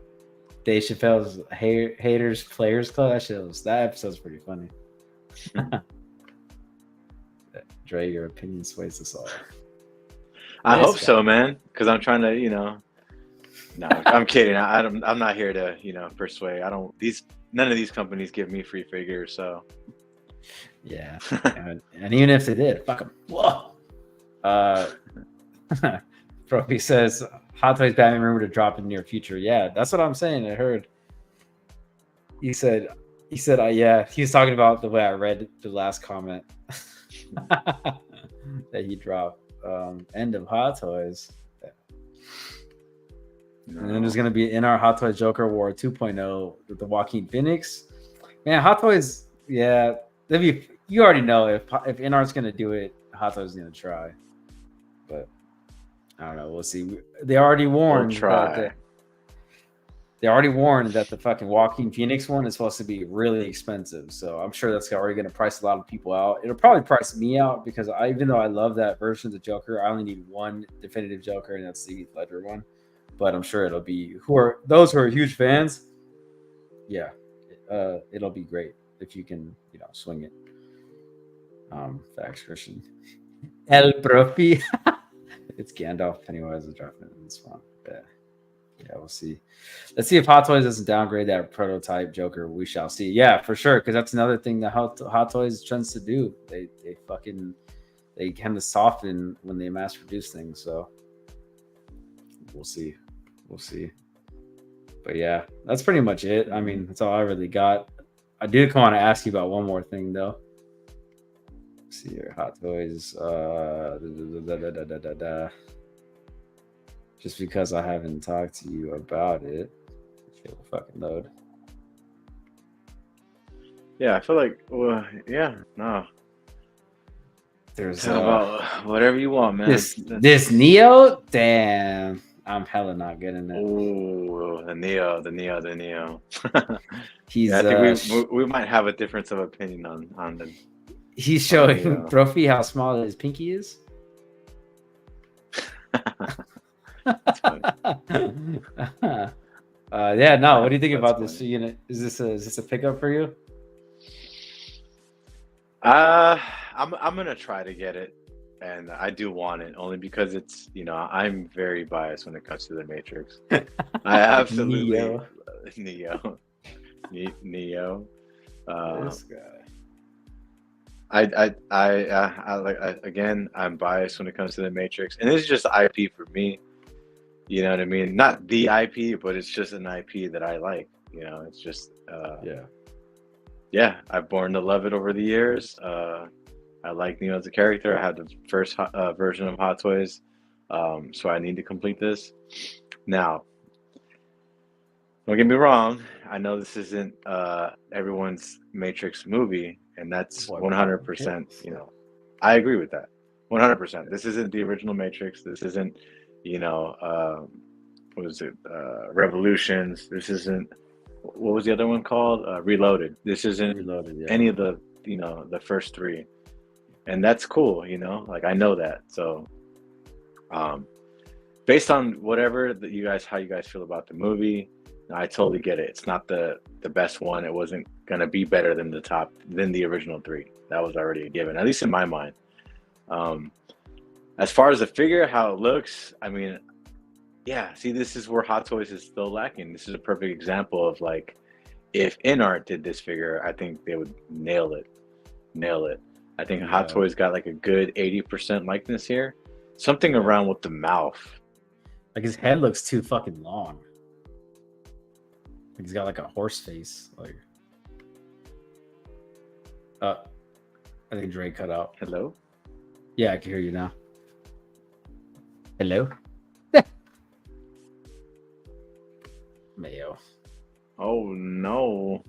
Dave Chappelle's Haters Players Club. That episode's pretty funny. Dre, your opinion sways us all. I hope so, man, because I'm trying to, No, I'm kidding. I'm not here to, persuade. None of these companies give me free figures, so. Yeah, and even if they did, fuck them. Whoa. Profi says Hot Toys Batman rumor to drop in the near future. Yeah, that's what I'm saying. I heard. He said, yeah. He was talking about the way I read the last comment that he dropped. End of Hot Toys. No. And then there's going to be InArt Hot Toys Joker War 2.0 with the Joaquin Phoenix. Man, Hot Toys, yeah. You already know if InArt's going to do it, Hot Toys is going to try. But I don't know. We'll see. They already warned. We'll try. They already warned that the fucking Joaquin Phoenix one is supposed to be really expensive. So I'm sure that's already going to price a lot of people out. It'll probably price me out because even though I love that version of the Joker, I only need one definitive Joker, and that's the Heath Ledger one. But I'm sure it'll be those who are huge fans. Yeah, it'll be great if you can, swing it. Facts, Christian. El Profi. It's Gandalf. Pennywise is dropping in this one. Yeah, we'll see. Let's see if Hot Toys doesn't downgrade that prototype Joker. We shall see. Yeah, for sure, because that's another thing that Hot Toys tends to do. They kind of soften when they mass produce things. So we'll see. But yeah, that's pretty much it. I mean, that's all I really got. I did want to ask you about one more thing though. Let's see here, Hot Toys. Just because I haven't talked to you about it. It'll fucking load. Yeah, I feel like, no. There's whatever you want, man. This Neo, damn. I'm hella not getting it. Oh, the Neo. He's. I think we might have a difference of opinion on the. He's showing Profi how small his pinky is. That's funny. Yeah, no. What do you think That's about this? funny. You know, is this a pickup for you? I'm gonna try to get it, and I do want it only because it's I'm very biased when it comes to the Matrix. I absolutely Neo. Neo, Neo. Uh, This guy. again, I'm biased when it comes to the Matrix, and this is just IP for me. You know what I mean? Not the IP, but it's just an IP that I like. It's just Yeah. yeah, I've born to love it over the years. I like Neo as a character. I had the first version of Hot Toys, so I need to complete this. Now, don't get me wrong. I know this isn't everyone's Matrix movie, and that's What, bro? Who 100%. cares? I agree with that. 100%. This isn't the original Matrix. This isn't, you know, what was it? Revolutions. This isn't. What was the other one called? Reloaded. This isn't Reloaded. Yeah. any of the, the first three, and that's cool. Like I know that. So, um, based on whatever that how you guys feel about the movie, I totally get it. It's not the best one. It wasn't gonna be better than the original three. That was already a given, at least in my mind. As far as the figure, how it looks, I mean, yeah. See, this is where Hot Toys is still lacking. This is a perfect example of like, if InArt did this figure, I think they would nail it. Nail it. I think Hot Toys got like a good 80% likeness here. Something around with the mouth. Like his head looks too fucking long. He's got like a horse face. Like, I think Dre cut out. Hello? Yeah, I can hear you now. Hello? Mayo. Oh no.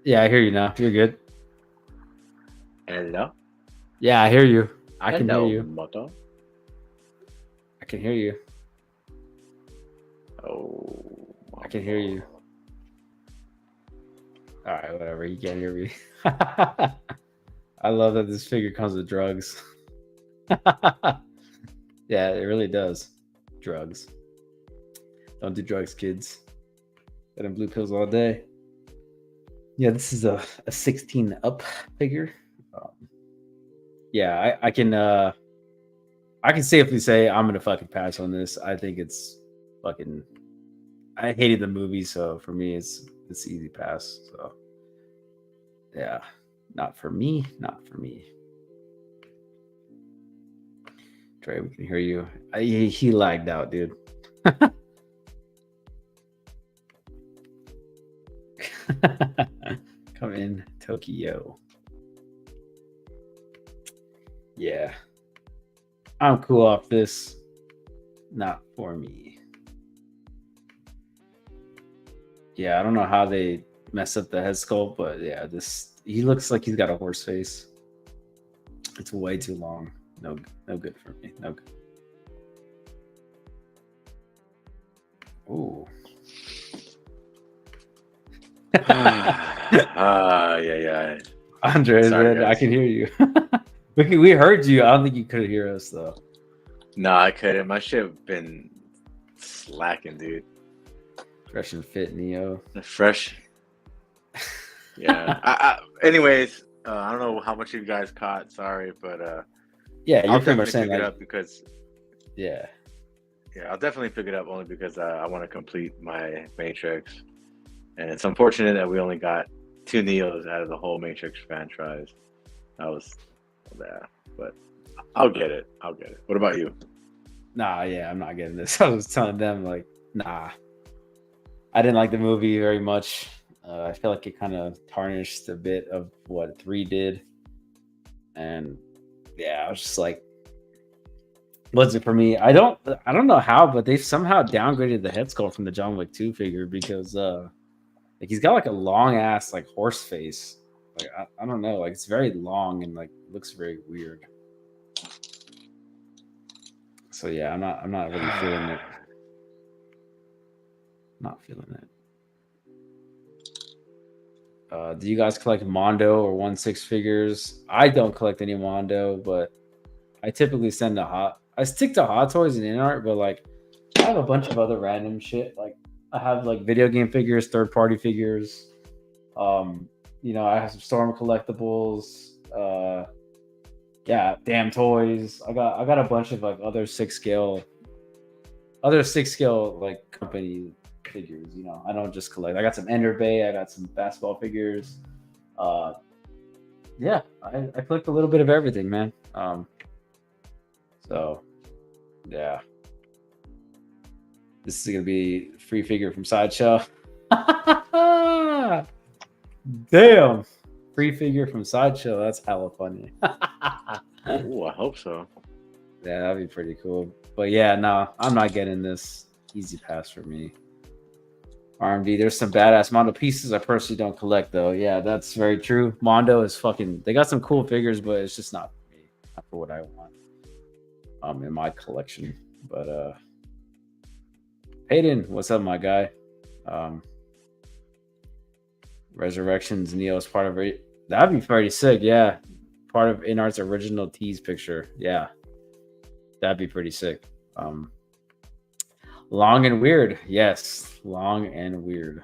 Yeah, I hear you now. You're good. Hello? Yeah, I hear you. I can hear Hello, you. Moto. I can hear you. Oh. I can hear you. All right, whatever. You can't hear me. I love that this figure comes with drugs. Yeah, it really does. Drugs. Don't do drugs, kids. Get them blue pills all day. Yeah, this is a 16 up figure. Yeah, I can safely say I'm gonna fucking pass on this. I think it's fucking. I hated the movie, so for me it's easy pass. So yeah, not for me. Not for me. Trey, we can hear you. He lagged out, dude. Come in, Tokyo. Yeah. I'm cool off this. Not for me. Yeah, I don't know how they mess up the head sculpt, but yeah, he looks like he's got a horse face. It's way too long. No good for me. No good. Ooh. Yeah. Andre, Sorry, man, I guys. can hear you. We heard you. I don't think you could hear us though. No, I couldn't. My shit been slacking, dude. Fresh and fit, Neo. Fresh. Yeah. Anyways, I don't know how much you guys caught. Sorry, but yeah, you're I'll pretty much definitely saying pick it like, up because yeah, I'll definitely pick it up only because I want to complete my Matrix, and it's unfortunate that we only got 2 Neos out of the whole Matrix franchise. That was but I'll get it. What about you? nah, yeah, I'm not getting this. I was telling them like, nah, I didn't like the movie very much. I feel like it kind of tarnished a bit of what 3 did, and yeah, I was just like, was it for me? I don't know how, but they've somehow downgraded the head sculpt from the John Wick 2 figure because like he's got like a long ass like horse face. Like I don't know, like it's very long and like looks very weird. So yeah, I'm not really feeling it. Not feeling it. Do you guys collect Mondo or 1/6 figures? I don't collect any Mondo, but I typically send a hot. I stick to Hot Toys and InArt, but like I have a bunch of other random shit. Like I have like video game figures, third party figures. You know, I have some Storm collectibles. Yeah, damn toys. I got a bunch of like other six scale like company figures. You know, I don't just collect. I got some Ender Bay. I got some basketball figures. Uh, yeah, I collect a little bit of everything, man. So yeah, this is gonna be a free figure from Sideshow. Damn, free figure from Sideshow. That's hella funny. Ooh, I hope so. Yeah, that'd be pretty cool. But yeah, no, I'm not getting this. Easy pass for me. RMD, there's some badass Mondo pieces I personally don't collect though. Yeah, that's very true. Mondo is fucking. They got some cool figures, but it's just not for me. Not for what I want. In my collection. But Hayden, what's up, my guy? Resurrections Neo is part of it. That'd be pretty sick. Yeah, part of InArt's original tease picture. Yeah, that'd be pretty sick. Long and weird. Yes, long and weird.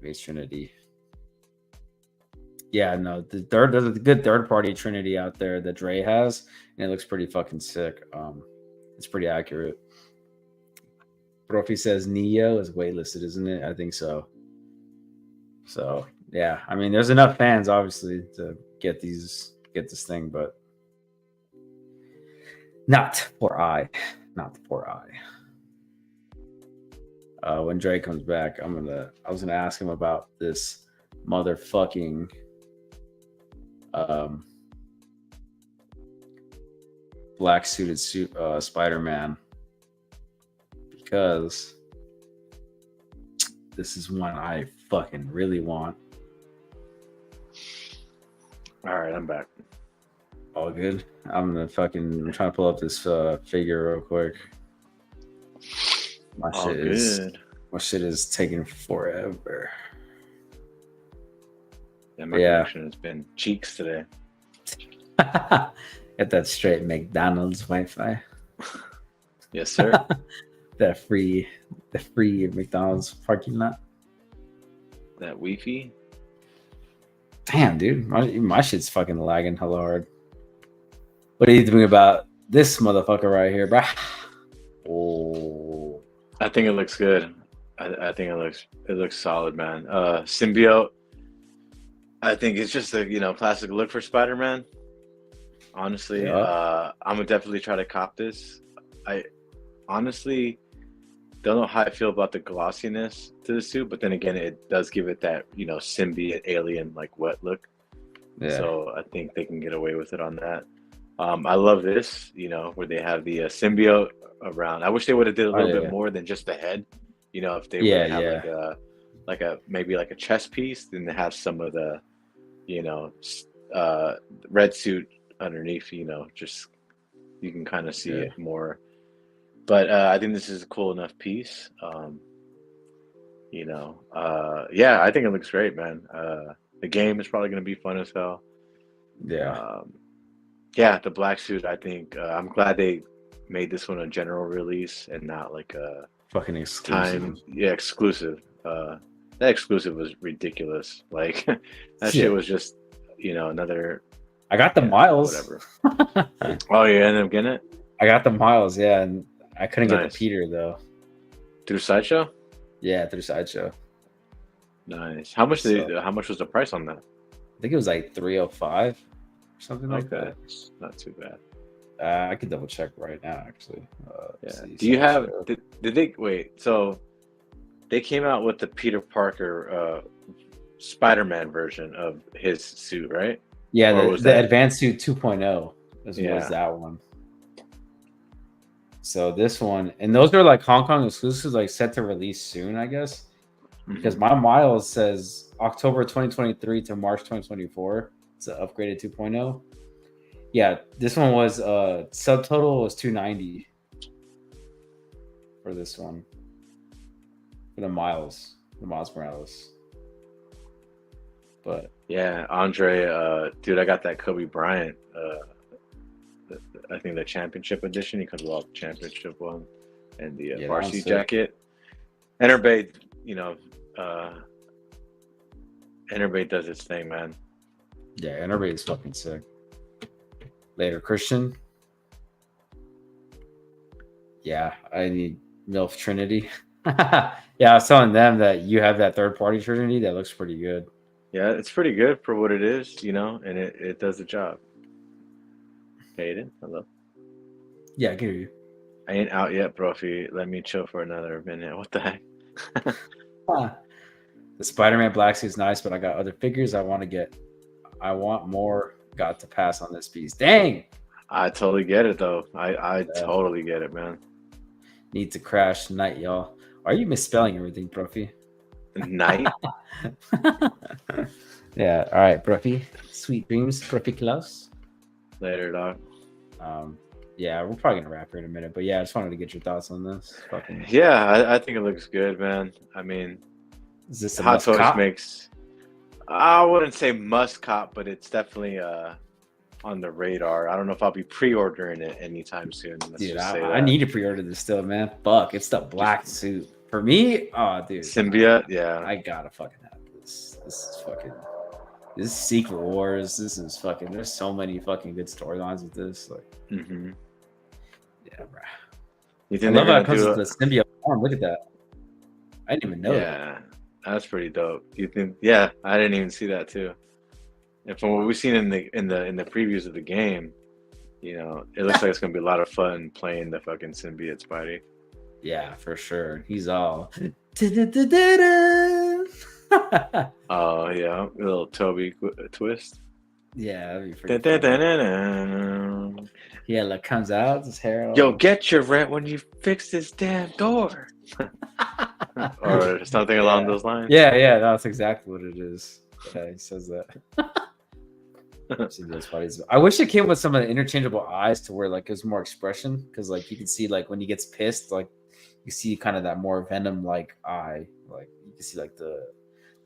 Base Trinity. Yeah, no, there's a good third party Trinity out there that Dre has, and it looks pretty fucking sick. It's pretty accurate. Profi says Neo is waitlisted, isn't it? I think so. So yeah, I mean, there's enough fans obviously to get this thing, but not for I. When Dre comes back, I was gonna ask him about this motherfucking black suited Spider-Man, because this is one I fucking really want. All right, I'm back. All good. I'm trying to pull up this figure real quick. My shit is taking forever. Yeah, my connection has been cheeks today. Get that straight McDonald's Wi-Fi. Yes, sir. the free McDonald's parking lot. That Wi-Fi. Damn, dude, my shit's fucking lagging hella hard. What are you doing about this motherfucker right here, bro? Oh, I think it looks good. I think it looks solid, man. Symbiote. I think it's just a classic look for Spider-Man. Honestly, I'm gonna definitely try to cop this. I honestly don't know how I feel about the glossiness to the suit, but then again, it does give it that symbiote alien like wet look. Yeah. So I think they can get away with it on that. I love this, where they have the symbiote around. I wish they would have did a little bit more than just the head. If they would have like a chest piece, then they have some of the red suit underneath. Just you can kind of see it more. But I think this is a cool enough piece. I think it looks great, man. The game is probably going to be fun as hell. Yeah. The black suit, I think I'm glad they made this one a general release and not like a fucking exclusive. Exclusive. That exclusive was ridiculous. Like that shit was just, another. I got the miles. Whatever. Oh, you ended up getting it? I got the miles, yeah, and I couldn't get the Peter though. Through Sideshow? Yeah, through Sideshow. Nice. How much was the price on that? I think it was like $305 or something like that. It's not too bad. I could double check right now, actually. Do you have? Did they wait? So they came out with the Peter Parker Spider-Man version of his suit, right? Yeah, the Advanced Suit 2.0 was that one. So this one, and those are like Hong Kong exclusives, like set to release soon, I guess. Because my miles says October 2023 to March 2024. It's an upgraded 2.0. Yeah, this one was subtotal was $290 for this one. For the Miles Morales. But yeah, Andre, dude, I got that Kobe Bryant. I think the championship edition. He comes with all the championship one and the yeah, that was varsity sick. jacket. Enterbay, you know, Enterbay does its thing, man. Yeah, Enterbay is fucking sick. Later, Christian. Yeah, I need MILF Trinity. Yeah, I was telling them that you have that third party Trinity that looks pretty good. Yeah, it's pretty good for what it is, you know, and it does the job. Hayden, hello. Yeah, I can hear you. I ain't out yet, brophy. Let me chill for another minute. What the heck? The Spider-Man black suit's nice, but I got other figures I want to get. I want more. Got to pass on this piece. Dang. I totally get it though. I totally get it, man. Need to crash tonight, y'all. Are you misspelling everything, Profi? Night. Yeah. All right, Profi. Sweet dreams, Profi Klaus. Later, dog. Yeah, we're probably gonna wrap here in a minute, but yeah, I just wanted to get your thoughts on this. Fucking. Yeah, I think it looks good, man. I mean, Is this a Hot must Toys cop? makes. I wouldn't say must cop, but it's definitely on the radar. I don't know if I'll be pre-ordering it anytime soon. Let's Dude, just say I that. need to pre-order this still, man. Fuck, it's the black suit for me. Oh, dude, Symbiote, yeah. I gotta fucking have this. This is fucking. This is Secret Wars. This is fucking. There's so many fucking good storylines with this. Like, Mm-hmm. yeah, bro. You I think love they're how it gonna comes do with the symbiote form. Look at that. I didn't even know that. Yeah, that's pretty dope. You think? Yeah, I didn't even see that too. And from what we've seen in the previews of the game, you know, it looks like it's gonna be a lot of fun playing the fucking symbiote Spidey. Yeah, for sure. He's all. Oh yeah, a little Toby twist. Yeah, that'd be pretty funny. Yo, Yeah, like comes out, his hair. All... get your rent when you fix this damn door, or something along those lines. Yeah, that's exactly what it is. Yeah, he says that. I wish it came with some of the interchangeable eyes to where like there's more expression, because like you can see like when he gets pissed, like you see kind of that more venom like eye, like you can see like the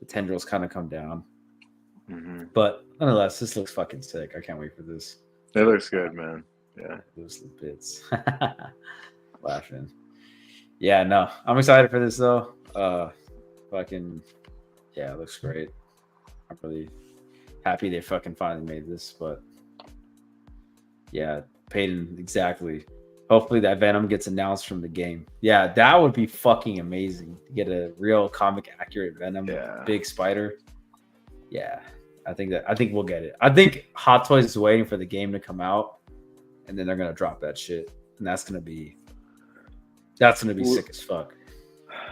tendrils kind of come down. Mm-hmm. But nonetheless, this looks fucking sick. I can't wait for this. It looks good, man. Yeah, those little bits. Laughing. Yeah, no, I'm excited for this though. Fucking yeah, it looks great. I'm really happy they fucking finally made this, but yeah, Peyton, exactly. Hopefully that Venom gets announced from the game. Yeah, that would be fucking amazing to get a real comic accurate Venom, big spider. Yeah, I think we'll get it. I think Hot Toys is waiting for the game to come out, and then they're gonna drop that shit, and that's gonna be sick as fuck.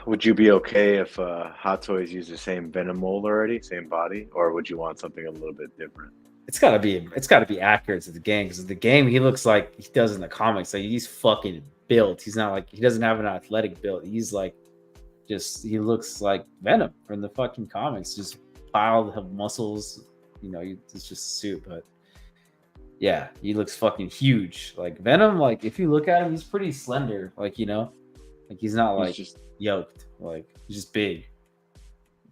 Would you be okay if Hot Toys use the same Venom mold already, same body, or would you want something a little bit different? It's gotta be accurate to the game, because the game he looks like he does in the comics. Like he's fucking built. He's not like, he doesn't have an athletic build. He's like he looks like Venom from the fucking comics, just piled of muscles. You know, it's just a suit, but yeah, he looks fucking huge. Like Venom, like if you look at him, he's pretty slender. Like, you know, like he's not like just yoked. Like he's just big.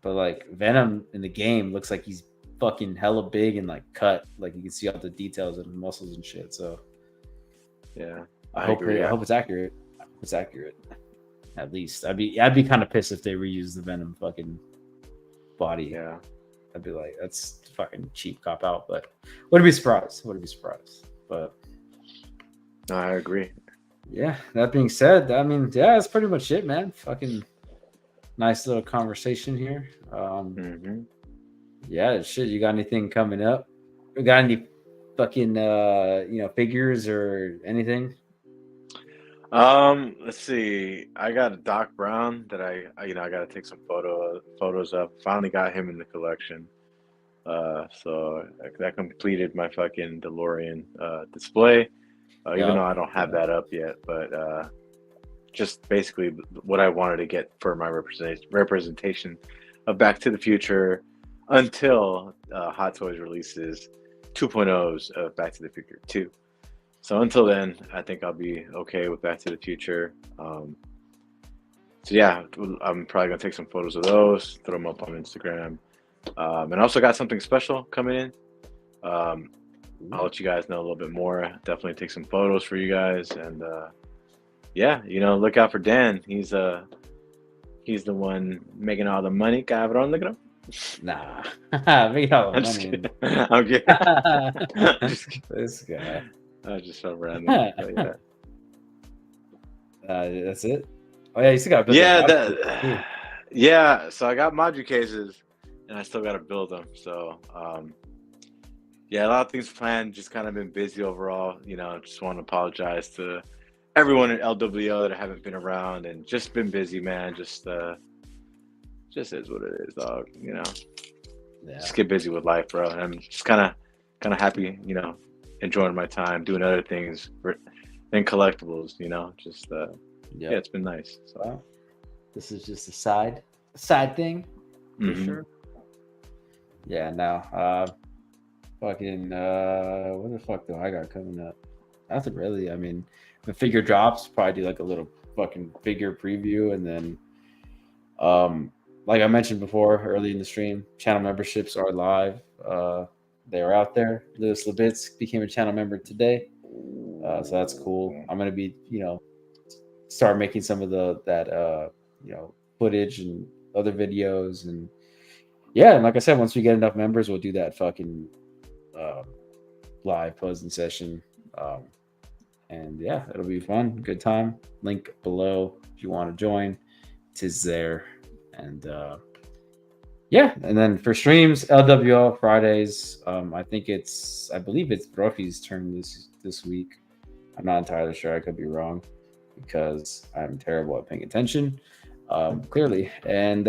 But like Venom in the game looks like he's fucking hella big and like cut. Like you can see all the details of the muscles and shit. So yeah, I hope it's accurate. I hope it's accurate. At least I'd be kind of pissed if they reuse the Venom fucking body. Yeah, I'd be like, that's fucking cheap cop out. But wouldn't be surprised. But no, I agree. Yeah, that being said, I mean, yeah, that's pretty much it, man. Fucking nice little conversation here. Yeah, shit. You got anything coming up? You got any fucking figures or anything? Let's see. I got a Doc Brown that I got to take some photos of. Finally got him in the collection. So that completed my fucking DeLorean display. Even though I don't have that up yet, but just basically what I wanted to get for my representation of Back to the Future until Hot Toys releases 2.0s of Back to the Future 2. So until then, I think I'll be okay with Back to the Future. So yeah, I'm probably gonna take some photos of those, throw them up on Instagram. And I also got something special coming in. I'll let you guys know a little bit more. Definitely take some photos for you guys, and yeah, look out for Dan. He's the one making all the money, cabrón. Look at him. Nah, making all the I'm just money. kidding. I'm kidding. I'm just kidding. This guy. I just felt random. But yeah. That's it. Oh yeah, you still got to build yeah. So I got module cases, and I still got to build them. So yeah, a lot of things planned. Just kind of been busy overall. Just want to apologize to everyone at LWO that I haven't been around, and just been busy, man. Just is what it is, dog. Just get busy with life, bro. And I'm just kind of happy, enjoying my time, doing other things than collectibles. Just yeah, it's been nice. So well, this is just a side thing for sure. Yeah, now fucking what the fuck do I got coming up? Nothing really. I mean, the figure drops, probably do like a little fucking figure preview, and then like I mentioned before early in the stream, channel memberships are live. They are out there. Lewis Labitz became a channel member today, so that's cool. I'm gonna be start making some of that footage and other videos, and yeah, and like I said, once we get enough members, we'll do that fucking live posing session, and yeah, it'll be fun, good time. Link below if you want to join. Tis there. And yeah, and then for streams, LWO Fridays. I believe it's Brophy's turn this week. I'm not entirely sure. I could be wrong because I'm terrible at paying attention. Clearly, and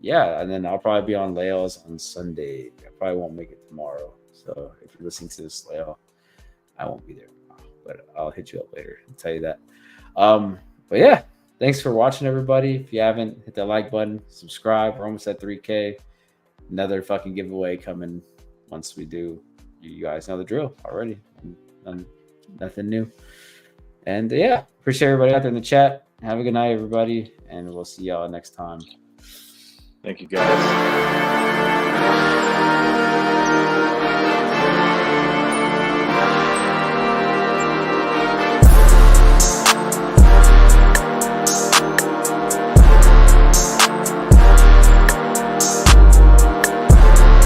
yeah, and then I'll probably be on Lael's on Sunday. I probably won't make it tomorrow. So if you're listening to this, Lael, I won't be there tomorrow, but I'll hit you up later and tell you that. But yeah. Thanks for watching, everybody. If you haven't, hit that like button, subscribe. We're almost at 3K. Another fucking giveaway coming once we do. You guys know the drill already. Nothing new. And yeah, appreciate everybody out there in the chat. Have a good night, everybody. And we'll see y'all next time. Thank you, guys.